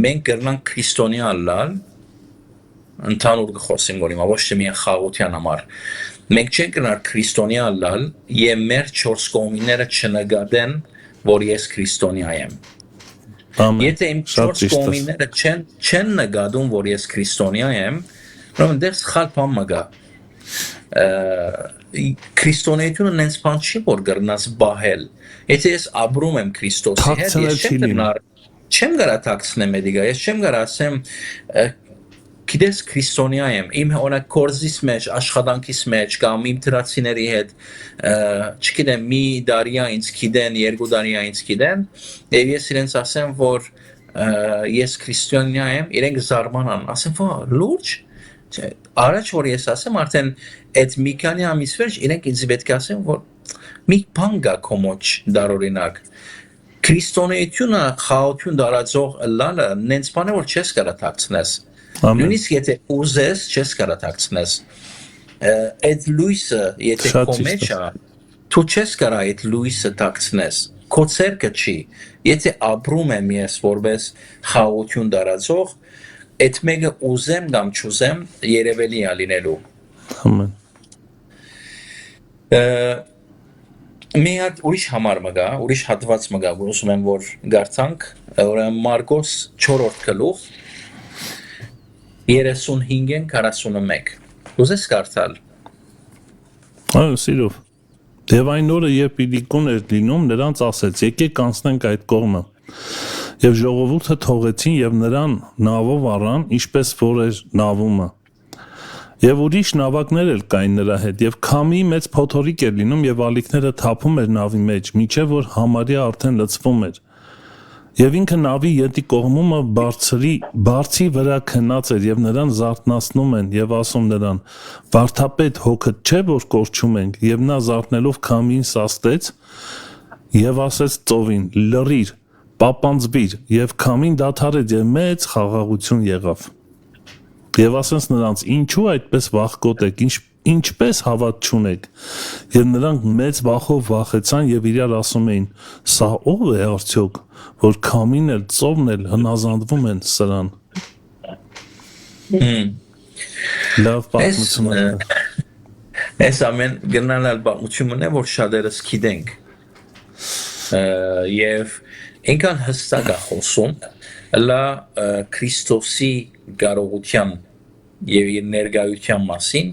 մենք կրնանք քրիստոնյա լալ, ընդհանուր գխոսեմ որ հիմա ոչ թե միայն խաղաղության համար, մենք չենք կրնար քրիստոնյա լալ եւ մեր 4 կողմիները չնկատեն, որ ես քրիստոնյա եմ։ Եթե իմ 4 կողմիները չեն նկատում, որ ես քրիստոնյա եմ, ուրեմն դեռ սխալ բան մը գա։ Քրիստոնեությունը նենց բան չի որ գրնաս բահել։ Եթե ես ապրում եմ Քրիստոսի հետ, ես չեմ գարա թաքցնեմ էդիկա, ես չեմ գարա ասեմ գիտես քրիստոնյա եմ, իմ օրինակ կորզիս մեջ, աշխատանքիս մեջ կամ իմ դրացիների հետ, չգիտեմ, մի դարիա ինձ գիտեն, 2 դարիա ինձ գիտեն, եւ ես իրենց ասեմ, որ ես քրիստոնյա եմ, իրենք զարմանան, ասեմ, լուրջ, առաջ որ ես ասեմ, արդեն այդ մի քանի ամիս վերջ իրենք ինձ պետք է ասեն, որ մի բան գա քո մոտ դարօրինակ։ Քրիստոնեությունը խաղաղություն դարածող լալը նենց բան է որ չես կարա թաքցնես։ Նույնիսկ եթե ուզես չես կարա թաքցնես։ Այդ լույսը եթե քո մեջ է, դու չես կարա այդ լույսը թաքցնես։ Քո ցերկը չի։ Եթե ապրում եմ ես որպես խաղաղություն դարածող, այդ մեկը ուզեմ կամ չուզեմ երևելի է լինելու։ Ամեն։ Մի հատ ուրիշ համար մը գա, ուրիշ հատված մը գա, որ ուզում եմ որ գարցանք, ուրեմն Մարկոս 4-րդ գլուխ 35-41։ Ուզես կարդալ։ Այո, սիրով։ Եվ այն օրը, երբ Իլիկոն էր լինում, նրանց ասեց. «Եկեք անցնենք այդ կողմը»։ Եվ ժողովուրդը թողեցին եւ նրան նավով առան, ինչպես որ էր նավումը։ Եվ ուրիշ նավակներ էլ կային նրա հետ, եւ քամի մեծ փոթորիկ էր լինում եւ ալիքները թափում էր նավի մեջ, մինչեւ որ համարյա արդեն լցվում էր։ Եվ ինքը նավի ետի կողմումը բարձի վրա քնած էր եւ նրան զարթնացնում են եւ ասում նրան. «Վարդապետ հոգդ չէ որ կորչում ենք» եւ նա զարթնելով քամին սաստեց եւ ասեց ծովին. «Լռիր, պապանձվիր» եւ քամին դադարեց եւ մեծ խաղաղություն եղավ։ Եվ ասենց նրանց. «Ինչու այդպես վախկոտ եք, ինչպես հավատ չունեք»։ Եվ նրանք մեծ վախով վախեցան եւ իրար ասում էին. «Սա ով է արդյոք, որ քամին էլ ծովն էլ հնազանդվում են սրան»։ Լավ պատմություն է։ Այս ամեն գնալ պատմությունն է, որ շատերս գիտենք։ Եվ ինքան հստակ է խոսում լա Քրիստոսի կարողության եւ իր ներկայության մասին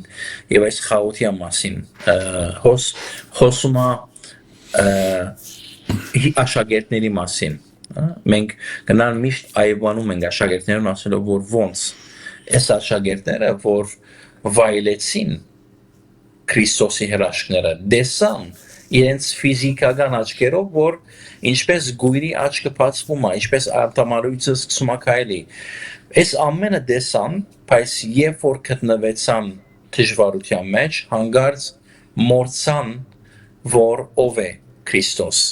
եւ այս խաղաղության մասին խոսում է աշակերտների մասին մենք գնալ միշտ այվանում ենք աշակերտներն ասելով որ ոնց այս աշակերտները որ վայելեցին Քրիստոսի հրաշքները դեսան իրենց ֆիզիկական աչքերով որ ինչպես գույրի աչքը բացվում է ինչպես արտամարույցը սկսում է քայլի այս ամենը դեսան բայց երբ որ գտնվեցան դժվարության մեջ հանգարց մորցան որ ով է Քրիստոս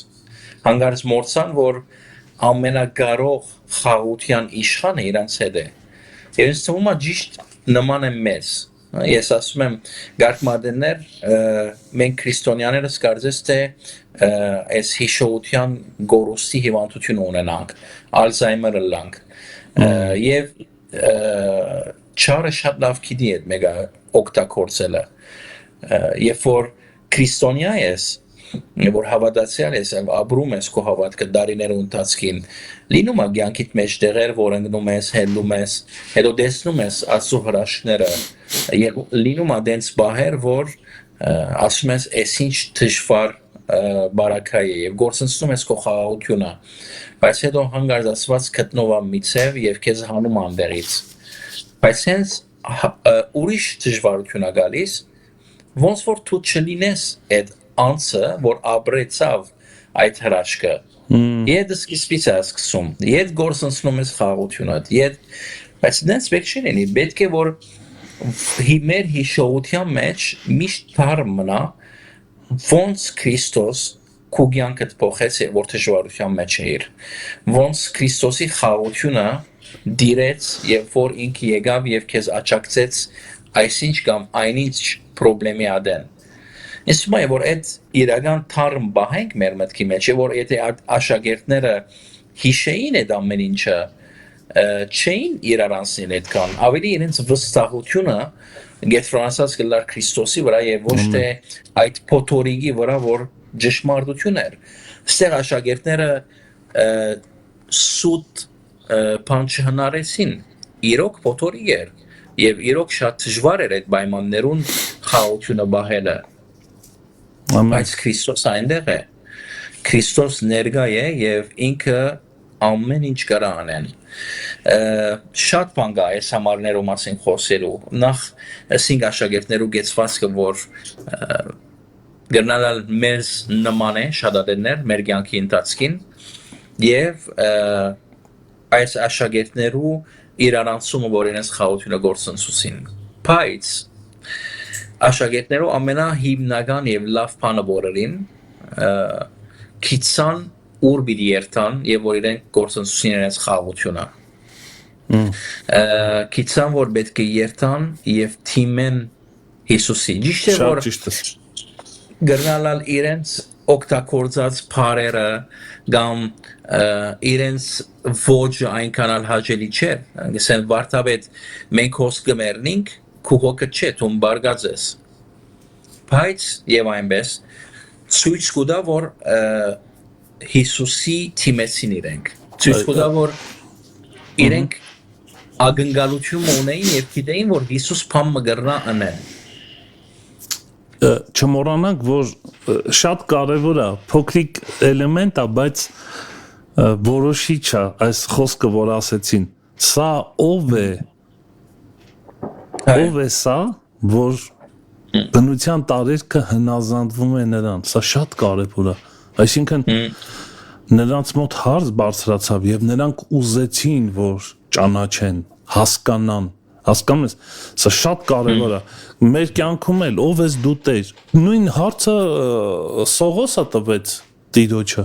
հանգարց մորցան որ ամենակարող խաղաղության իշխանը իրանց հետ է եւ ինձ թվում է ճիշտ նման է մեզ ես ասում եմ գարկմադեններ մենք քրիստոնյաներս կարծես թե այս հիշողության գորոստի հիվանդություն ունենանք ալցհեյմերը լանք եւ չարը շատ լավ գիտի այդ մեգա օգտագործելը երբ որ քրիստոնյա ես որ հավատացյալ ես ապրում ես քո հավատքը դարիների ընթացքին լինում է կյանքիդ մեջ դեղեր որ ընկնում ես հելնում ես հետո տեսնում ես Աստծո հրաշքները եւ լինում է դենց բահեր որ ասում ես այսինչ դժվար բարակա է եւ գործընծնում ես քո խաղաղությունը բայց հետո հանգարց Աստված գտնով է միցև եւ քեզ հանում անդերից բայց հենց ուրիշ դժվարություն է գալիս ոնց որ դու չլինես այդ անցը որ ապրեցավ այդ հրաշքը Եդ սկիզբից է սկսում Եդ գործընծնում ես խաղաղությունը Եդ բայց դες պետք չի լինի պետք է որ մեր հիշողության մեջ միշտ թարմ մնա ոնց Քրիստոս քո կյանքդ փոխեց որ դժվարության մեջ էր ոնց Քրիստոսի խաղաղությունը դիրեց եւ որ ինքը եկավ եւ քեզ աճակցեց այսինչ կամ այնինչ խնդրի ադեն Ես մայ որ այդ իրական թարմ բահենք մեր մտքի մեջ որ եթե աշակերտները հիշեին այդ ամեն ինչը չէին իրարանցնել այդքան ավելի իրենց վստահությունը գետրոնասած գլար Քրիստոսի վրա եւ ոչ թե այդ փոթորիկի վրա որ ճշմարտություն էր ստեղ աշակերտները սուտ բան չհնարեցին իրոք փոթորիկ էր եւ իրոք շատ դժվար էր այդ պայմաններուն խաղաղությունը բահելը բայց Քրիստոս այնտեղ է Քրիստոս ներկա է եւ ինքը ամեն ինչ կարա անեն շատ բան կա այս համարներով մասին խոսելու նախ ասինք աշակերտներու գեցվածքը որ գնալ մեզ նման է շատadenներ մեր կյանքի ընթացքին եւ այս աշակերտներու իրանացումը որ իրենց խաղաղությունը գործընծուսին բայց աշակերտներու ամենահիմնական եւ լավ բանը որերին քիցան ուր պիտի երթան եւ որ իրենք գործընծուսին իրենց խաղաղությունը քիցան որ պետք է երթան եւ թիմեն Հիսուսի ճիշտ է որ գնալ իրենց օգտագործած բարերը կամ իրենց ոճը այնքան հաճելի չէ ասեն վարդապետ մենք հոսք կմեռնենք քուհոկը չէ թում բարգածես բայց եւ այնպես ցույց կտա որ Հիսուսի թիմեցին իրենք ցույց կտա որ իրենք ագնկալություն ունեին եւ գիտեին որ Հիսուս փամ մգրնա անեն չմոռանանք որ շատ կարեւոր է փոքրիկ էլեմենտ է բայց որոշիչ է այս խոսքը որ ասեցին սա ով է Ով է սա, որ բնության տարերքը հնազանդվում է նրան, սա շատ կարևոր է, այսինքն նրանց մոտ հարց բարձրացավ եւ նրանք ուզեցին, որ ճանաչեն, հասկանան, հասկանում ես, սա շատ կարևոր է։ Մեր կյանքում էլ ով ես դու Տեր։ Նույն հարցը Սողոսը տվեց Տիրոջը։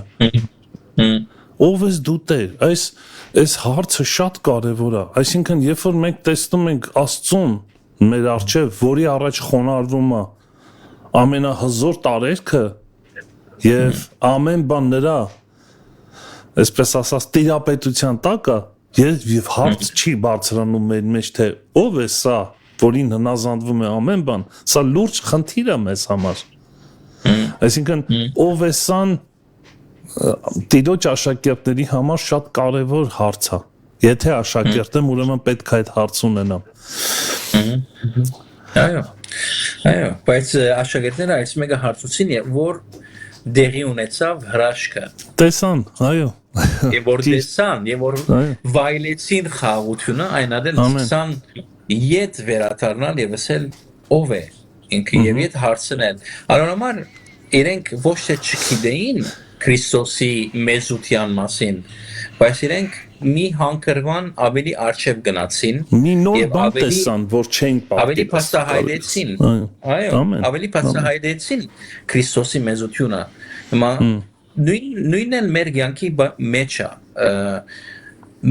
Ով ես դու Տեր։ Այս հարցը շատ կարևոր է։ Այսինքն, երբ որ մենք տեսնում ենք Աստծուն մեր առջև, որի առաջ խոնարհվում է ամենահզոր տարերքը եւ ամեն բան նրա, այսպես ասած, տիրապետության տակ է, եւ հարց չի բարձրանում մեր մեջ, թե ով է սա, որին հնազանդվում է ամեն բան, սա լուրջ խնդիր է մեզ համար։ Այսինքն, ով է սան Տիրոջ աշակերտների համար շատ կարևոր հարց է։ Եթե աշակերտ եմ, ուրեմն պետք է այդ հարց ունենամ։ Այո, բայց աշակերտները այս մեկը հարցուցին, որ դեղի ունեցավ հրաշքը։ Տեսան, այո։ Եվ որ տեսան, եւ որ վայելեցին խաղաղությունը, այնադեն սկսան իդ վերադառնալ եւ ասել ով է ինքը եւ իդ հարցնել։ Անորոշ իրենք ոչ թե չգիտեին Քրիստոսի մեծության մասին, բայց իրենք մի հանգրվան ավելի արժև գնացին մի նոր բան տեսան, որ չէին ավելի փաստահայտեցին, այո, ավելի փաստահայտեցին Քրիստոսի մեծությունը։ Հիմա նույնն էլ մեր կյանքի մեջ է։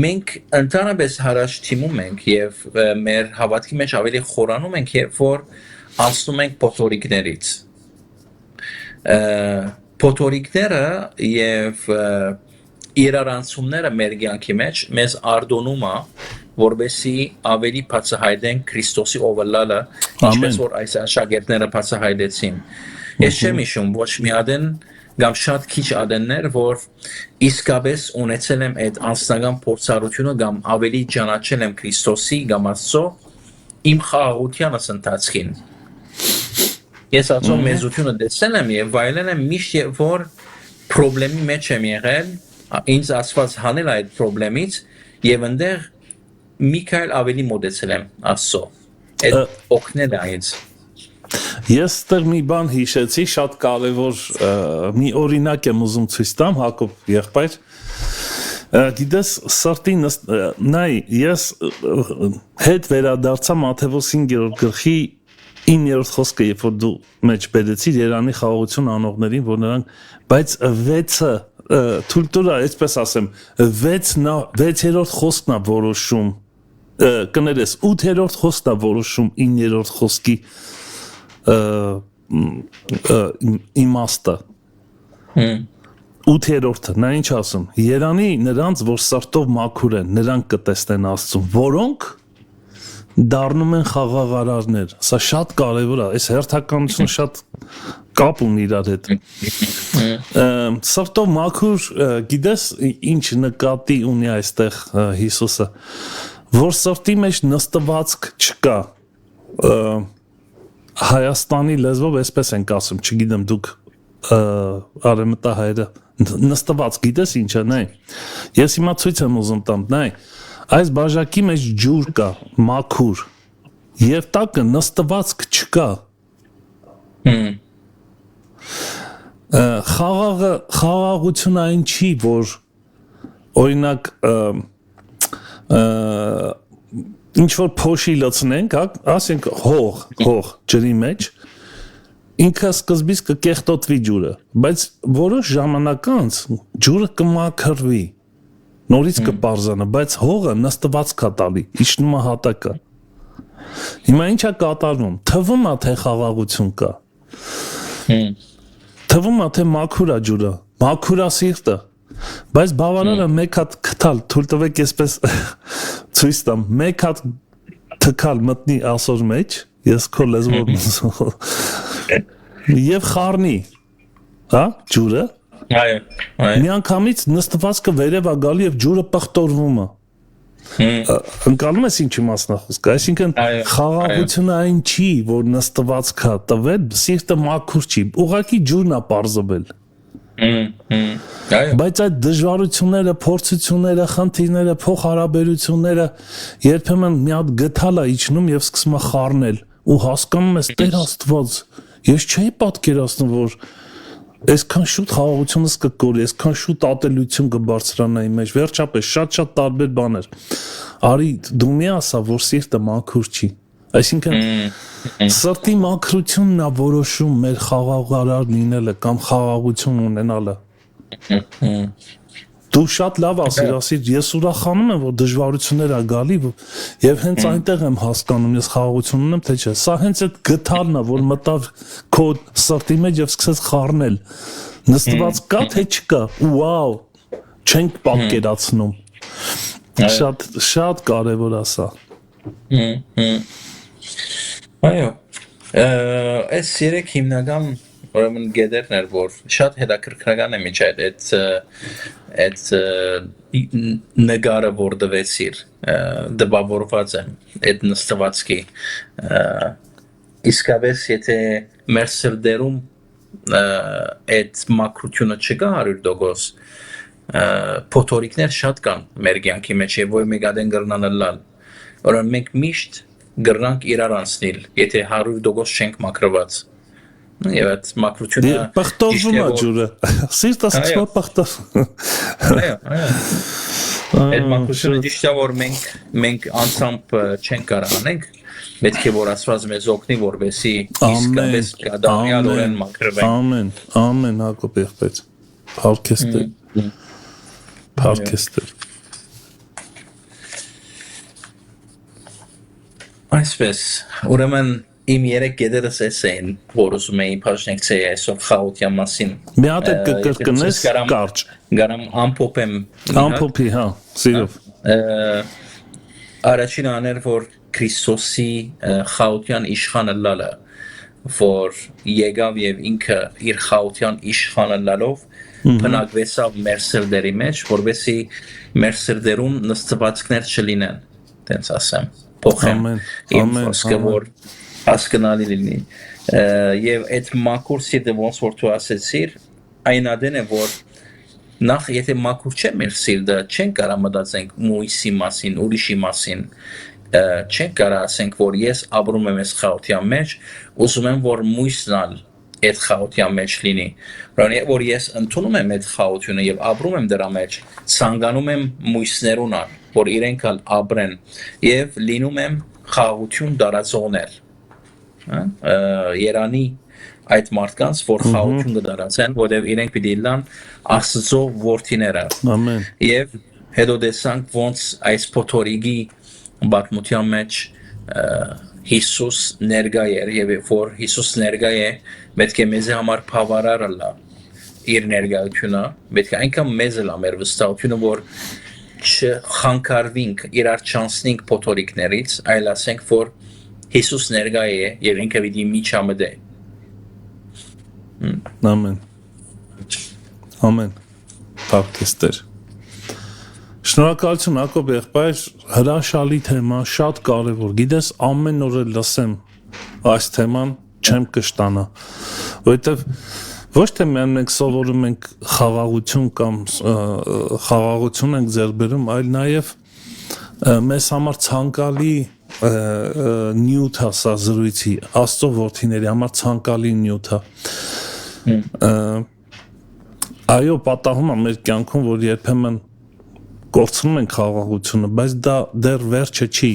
Մենք ընդհանրապես հարաշ թիմում ենք եւ մեր հավատքի մեջ ավելի խորանում ենք, երբ որ անցնում ենք փոթորիկներից։ Փոթորիկները եւ իրարանցումները մեր կյանքի մեջ մեզ արդոնում է, որբեսի ավելի բացահայտենք Քրիստոսի ովլալը, ինչպես որ այս աշակերտները բացահայտեցին։ Ես չեմ հիշում ոչ մի ադեն կամ շատ քիչ ադեններ, որ իսկապես ունեցել եմ այդ անձնական փորձառությունը կամ ավելի ճանաչել եմ Քրիստոսի կամ Աստծո իմ խաղաղությանս ընթացքին։ Ես Աստծո մեծությունը տեսել եմ եւ վայելել եմ միշտ, երբ որ խնդրի մեջ եմ եղել, ինձ ասված հանել այդ խնդրից եւ այնտեղ մի քայլ ավելի մոտեցել եմ Աստծո։ Այդ օգնել է ինձ։ Ես դեռ մի բան հիշեցի, շատ կարևոր մի օրինակ եմ ուզում ցույց տամ, Հակոբ եղբայր։ Գիտես, սրտի նայ, ես հետ վերադարձա Մատթեոս 5-րդ գլխի 9-րդ խոսքը, երբ որ դու մեջ բերեցիր Երանի խաղաղություն անողներին, որ նրանք, բայց 6-ը թույլ տուր, այսպես ասեմ, 6-րդ խոսքն է որոշում, կներես 8-րդ խոսքն է որոշում 9-րդ խոսքի իմաստը 8-րդը, նա ինչ ասում, Երանի նրանց, որ սրտով մաքուր են, նրանք կտեսնեն Աստծուն, որոնք դառնում են խաղաղարարներ, սա շատ կարևոր է, այս հերթականությունը շատ կապ ունի իրար հետ, սրտով մաքուր, գիտես ինչ նկատի ունի այստեղ Հիսուսը, որ սրտի մեջ նստվածք չկա, Հայաստանի լեզվով այսպես ենք ասում, չգիտեմ դուք արևմտահայերը նստված գիտես ինչ է, նայ, ես հիմա ցույց եմ ուզում տամ, նայ, այս բաժակի մեջ ջուր կա, մաքուր, եւ տակը նստվածք չկա, խաղաղությունը այն չի, որ օրինակ ինչ որ փոշի լցնենք, ասենք հող ջրի մեջ, ինքը սկզբից կկեղտոտվի ջուրը, բայց որոշ ժամանակ անց ջուրը կմաքրվի, նորից կպարզանա, բայց հողը նստված կա տալի, իջնում է հատակը։ Հիմա ինչ է կատարվում, թվում է թե խաղաղություն կա, թվում է թե մաքուր է ջուրը, մաքուր է սիրտը, բայց բավարար է մեկ հատ քթալ, թույլ տվեք այսպես ցույց տամ, մեկ հատ թքալ մտնի ասոր մեջ, ես քո լեզվով եւ խառնի, հա, ջուրը, միանգամից նստվածքը վերև է գալու եւ ջուրը պղտորվում է, ընկալում ես ինչի մասն է խոսքը, այսինքն խաղաղությունը այն չի, որ նստվածքը տվել, սիրտը մաքուր չի, ուղղակի ջուրն է պարզվել, բայց այդ դժվարությունները, փորձությունները, խնդիրները, փոխհարաբերությունները երբեմն մի հատ գթալ է իջնում եւ սկսում է խառնել ու հասկանում ես Տեր Աստված, ես չէի պատկերացնում, որ այսքան շուտ խաղաղությունս կկորի, այսքան շուտ ատելություն կբարձրանա իմ մեջ, վերջապես շատ տարբեր բաներ։ Արի դու մի ասա, որ սիրտը մաքուր չի։ Այսինքն սրտի մաքրությունն է որոշում մեր խաղաղարար լինելը կամ խաղաղություն ունենալը։ Դու շատ լավ ասիր, ես ուրախանում եմ, որ դժվարություններ ա գալի եւ հենց այնտեղ եմ հասկանում, ես խաղաղություն ունեմ, թե չէ։ Սա հենց այդ գթալն է, որ մտավ քո սրտի մեջ եւ սկսեց խառնել։ Նստված կա թե չկա։ Վաու, չենք պատկերացնում։ Շատ կարևոր է սա։ Այո։ Այս երեք հիմնական ուրեմն գեդերն էր, որ շատ հետաքրքրական է միջայդ այդ նկարը, որ դվեցիր, դպավորված է այդ նստվածքի, իսկապես եթե մեր սրտերում այդ մաքրությունը չկա 100%, փոթորիկներ շատ կան մեր կյանքի մեջ եւ որ մեկ ադեն գրնան լալ, ուրեմն մենք միշտ գրնանք իրար անցնել, եթե 100% չենք մաքրված։ Եվ այդ մաքրությունը պղտորվում է ջուրը, սիրտս չմա պղտոր։ Այո։ Այդ մաքրությունը ճիշտ է, որ մենք անցամբ չենք կարող անենք, պետք է որ Աստված մեզ օգնի, որպեսզի իսկապես կադամյալորեն մաքրվենք։ Ամեն Հակոբ եղբայր։ Փառքեստեր։ Այսպես, ուրեմն իմ երեք գեդերս էս էին, որ ուզում էին փաշնեկցեի այսօր խաղաղության մասին։ Մի հատ էլ կկրկնես կարճ։ Գարամ ամփոփեմ։ Ամփոփի, հա, սիրով։ Առաջին աներ, որ Քրիստոսի խաղաղության իշխանը լալը, որ եկավ եւ ինքը իր խաղաղության իշխանը լալով բնակվեցավ մեր սրտերի մեջ, որովհետեւ մեր սրտերում նստվածքներ չլինեն, տենց ասեմ։ Փոխեմ իմ խոսքը, որ հասկանալի լինի եւ այդ մաքուր սիրտը ոնց որ դու ասեցիր այն ադեն է որ նախ եթե մաքուր չէ մեր սիրտը չեն կարա մտածենք մույսի մասին ուրիշի մասին չեն կարա ասենք որ ես ապրում եմ այս խաղաղության մեջ ուզում եմ որ մույսն այդ խաղաղության մեջ լինի որ ես ընդունում եմ այդ խաղաղությունը եւ ապրում եմ դրա մեջ ցանկանում եմ մույսներուն որ իրենք ապրեն եւ լինում եմ խաղաղություն դարածողներ Երանի այդ մարդկանց, որ խաղաղություն կդարացեն, որտեղ իրենք պիտի լան Աստծո որդիները։ Ամեն։ Եվ հետո տեսանք ոնց այս փոթորիկի բացմության մեջ Հիսուս ներկա էր եւ որ Հիսուս ներկա է, պետք է մեզ համար բավարար լա իր ներկայությունը, պետք է այնքան մեծ լա մեր վստահությունը, որ չխանգարվենք իրար չանցնենք փոթորիկներից, այլ ասենք որ Հիսուս ներկա է եւ ինքը պիտի միջամտե։ Ամեն։ Ամեն։ Փառքեստեր։ Շնորհակալություն Հակոբ եղբայր, հրաշալի թեմա, շատ կարևոր։ Գիտես, ամեն օր լսեմ այս թեման, չեմ կշտանա, որովհետեւ ոչ թե միայն մենք սովորում ենք խաղաղություն կամ խաղաղություն ենք ձեռք բերում, այլ նաեւ մեզ համար ցանկալի նյութ է սա զրույցի Աստծո որդիների համար ցանկալի նյութ է այո պատահում է մեր կյանքում որ երբեմն կորցնում ենք խաղաղությունը բայց դա դեռ վերջը չի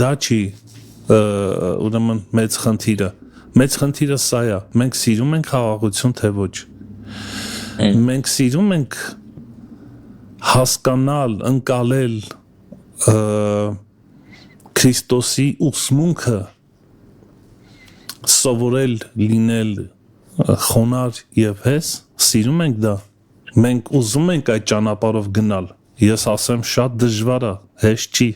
դա չի ուրեմն մեծ խնդիրը սա է մենք սիրում ենք խաղաղություն թե ոչ մենք սիրում ենք հասկանալ ընկալել Քրիստոսի ուսմունքը սովորել լինել խոնար եւ հես սիրում ենք դա մենք ուզում ենք այդ ճանապարհով գնալ ես ասեմ շատ դժվար է հեշտ չի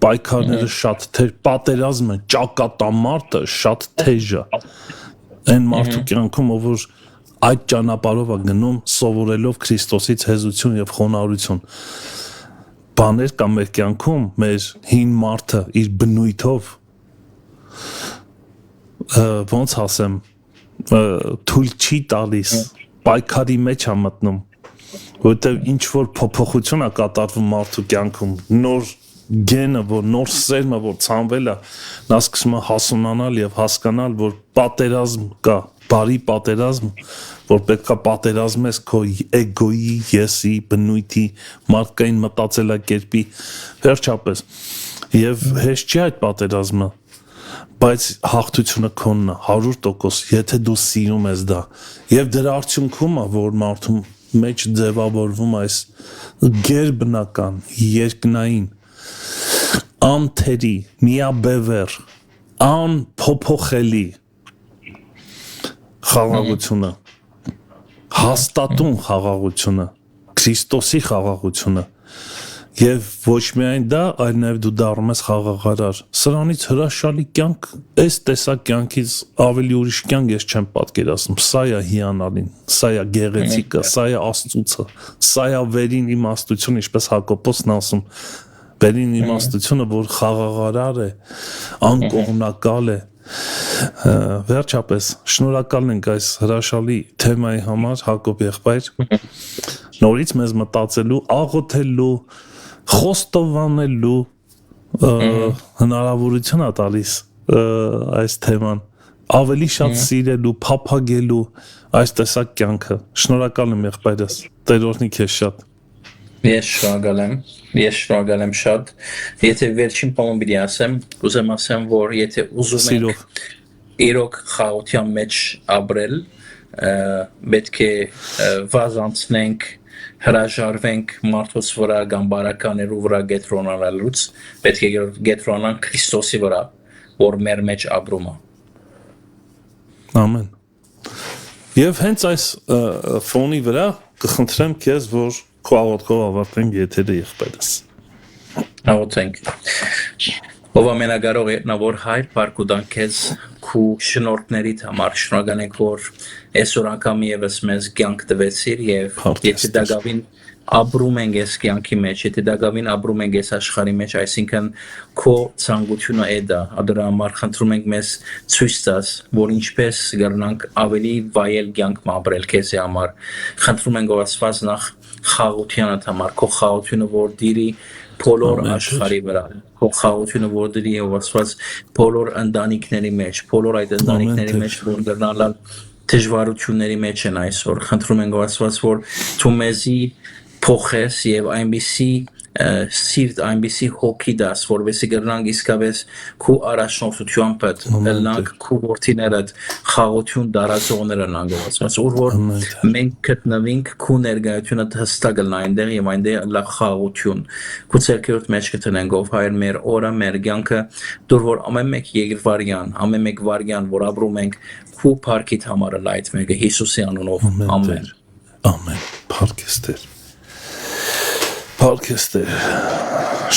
պայքարները շատ թեժ պատերազմը ճակատամարտը շատ թեժ է այն մարդու կյանքում ով որ այդ ճանապարհով է գնում սովորելով Քրիստոսից հեզություն եւ խոնարհություն բաներ կամ մեր կյանքում մեր հին մարդը իր բնույթով ոնց ասեմ թույլ չի տալիս պայքարի մեջ է մտնում որտեղ ինչ որ փոփոխություն է կատարվում մարդու կյանքում նոր գենը որ նոր սերմը որ ցանվել է նա սկսում է հասունանալ եւ հասկանալ որ պատերազմ կա բարի պատերազմ, որ պետքա պատերազմես քո էգոյի, եսի, բնույթի, մարդկային մտածելակերպի, վերջապես։ Եվ հեշտ չի այդ պատերազմը, բայց հաղթությունը քոնն է 100%, եթե դու սիրում ես դա։ Եվ դրա արդյունքում է, որ մարդու մեջ ձևավորվում այս գերբնական, երկնային, անթերի, միաբևեռ, անփոփոխելի խաղաղությունը, հաստատուն խաղաղությունը, Քրիստոսի խաղաղությունը, եւ ոչ միայն դա, այլ նաեւ դու դառնում ես խաղաղարար։ Սրանից հրաշալի կյանք, այս տեսակ կյանքից ավելի ուրիշ կյանք ես չեմ պատկերացնում։ Սա է հիանալին, սա է գեղեցիկը, սա է Աստծուցը, սա է վերին իմաստությունը, ինչպես Հակոբոսն ասում, վերին իմաստությունը, որ խաղաղարար է, անկողմնակալ է։ Վերջապես, շնորհակալ ենք այս հրաշալի թեմայի համար, Հակոբ եղբայր, նորից մեզ մտածելու, աղոթելու, խոստովանելու հնարավորություն է տալիս այս թեման, ավելի շատ սիրելու, փափագելու այս տեսակ կյանքը։ Շնորհակալ եմ եղբայրս, Տեր օրհնի քեզ շատ։ Ես շնորհակալ եմ շատ։ Եթե վերջին բանը պիտի ասեմ, ուզեմ ասեմ, որ եթե ուզում եք իրոք խաղաղության մեջ ապրել, պետք է վազանցնենք, հրաժարվենք մարդուց վրա կամ բարականերու վրա գետրոնանալուց, պետք է գետրոնանանք Քրիստոսի վրա, որ մեր մեջ ապրում է։ Ամեն։ Եվ հենց այս ֆոնի վրա կխնդրեմ քեզ, որ քո աղոթքով ավարտենք եթերը եղբայրս։ Աղոթենք։ Ով ամենագարող ետնավոր Հայր, փառք ու տանք քեզ քու շնորհքներիդ համար, շնորհակալ ենք, որ այսօր անգամ եւս մեզ կյանք տվեցիր եւ եթե դակավին ապրում ենք այս կյանքի մեջ, եթե դակավին ապրում ենք այս աշխարհի մեջ, այսինքն քո ցանկությունը է դա, դրա համար խնդրում ենք մեզ ցույց տաս, որ ինչպես կգրնանք ավելի վայել կյանք ապրել քեզի համար։ Խնդրում ենք ով Աստված նախ խաղաղությանդ համար, քո խաղաղությունը որ դիրի բոլոր աշխարհի վրա, քո խաղաղությունը որ դիրի ով Աստված բոլոր ընտանիքների մեջ, բոլոր այդ ընտանիքների մեջ որ դառնալ դժվարությունների մեջ են այսօր։ Խնդրում ենք ով Աստված որ դու մեզի փոխես եւ այնպիսի սիրտ, այնպիսի հոգի դաս, որովհետեւ կգրնանք իսկապես քու առաջնորդությամբ լնանք քու որդիներդ խաղաղություն դարածողները նանգովացած, որ մենք գտնվենք քու ներկայությունը հստակ լն այնտեղ եւ այնտեղ լավ խաղաղություն։ Քու ցերկերոտ մեջ կտնենք ով հայր մեր օրը, մեր կյանքը, դուր որ ամեն մեկ երկվարյան, ամեն մեկ վարյան, որ ապրում ենք քու փառքիդ համար լայթ մեկը Հիսուսի անունով։ Ամեն։ Ամեն։ Փառքեստեր։ Փառքեստեր։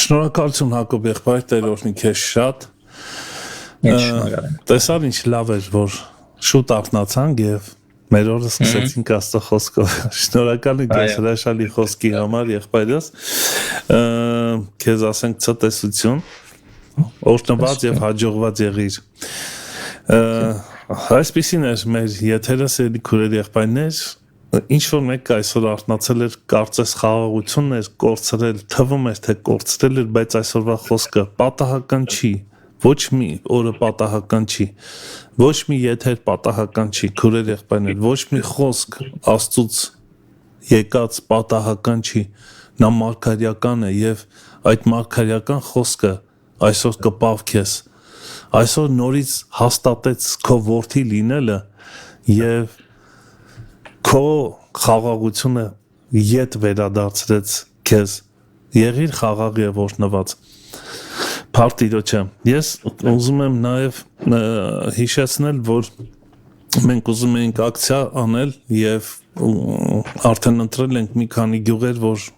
Շնորհակալություն Հակոբ եղբայր, Տեր օրհնի քեզ շատ։ Տեսար ինչ լավ էր, որ շուտ արթնացանք եւ մեր օրը սկսեցինք Աստծո խոսքով։ Շնորհակալ ենք այս հրաշալի խոսքի համար, եղբայրս։ Քեզ ասենք ցտեսություն, օրհնված եւ հաջողված եղիր։ Այսպեսին էր մեր եթերը, սիրելի քուրեր եղբայրներ, ինչ որ մեկ այսօր արթնացել էր, կարծես խաղաղությունն էր կորցրել, թվում էր թե կորցրել էր, բայց այսօրվա խոսքը պատահական չի, ոչ մի օրը պատահական չի, ոչ մի եթեր պատահական չի, քուրեր եղբայրներ, ոչ մի խոսք Աստծուց եկած պատահական չի, նա մարգարեական է եւ այդ մարգարեական խոսքը այսօր կպավ քեզ, այսօր նորից հաստատեց քո որդի լինելը եւ քո խաղաղությունը ետ վերադարձրեց քեզ, եղիր խաղաղ եւ օրհնված։ Փառք Տիրոջը։ Ես ուզում եմ նաեւ հիշեցնել, որ մենք ուզում էինք ակցիա անել եւ արդեն ընտրել ենք մի քանի գյուղեր, որ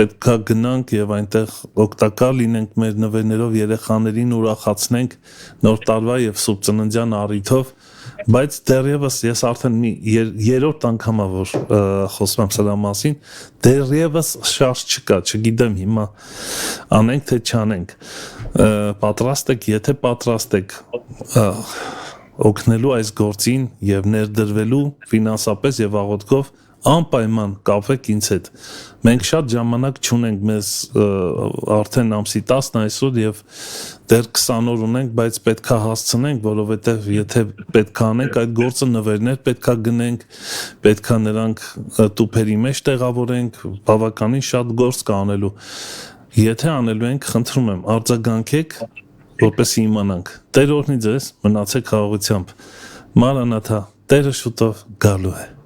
պետքա գնանք եւ այնտեղ օգտակար լինենք մեր նվերներով երեխաներին ուրախացնենք նոր տարվա եւ Սուրբ Ծննդյան առիթով, բայց դեռևս ես արդեն մի երրորդ անգամ որ խոսում եմ սրա մասին, դեռևս շարժ չկա, չգիտեմ հիմա անենք թե չանենք։ Պատրաստ եք, եթե պատրաստ եք օգնելու այս գործին եւ ներդրվելու ֆինանսապես եւ աղոթքով, անպայման կապվեք ինձ հետ։ Մենք շատ ժամանակ չունենք մեզ արդեն ամսի 10 այսօր եւ դեռ 20 օր ունենք, բայց պետքա հասցնենք, որովհետեւ եթե պետքա անենք այդ գործը նվերներ պետքա գնենք, պետքա նրանք տուփերի մեջ տեղավորենք, բավականին շատ գործ կա անելու։ Եթե անելու ենք, խնդրում եմ, արձագանքեք, որպեսզի իմանանք։ Տեր օրհնի ձեզ, մնացեք խաղաղությամբ։ Մանրաթա, Տերը շուտով գալու է։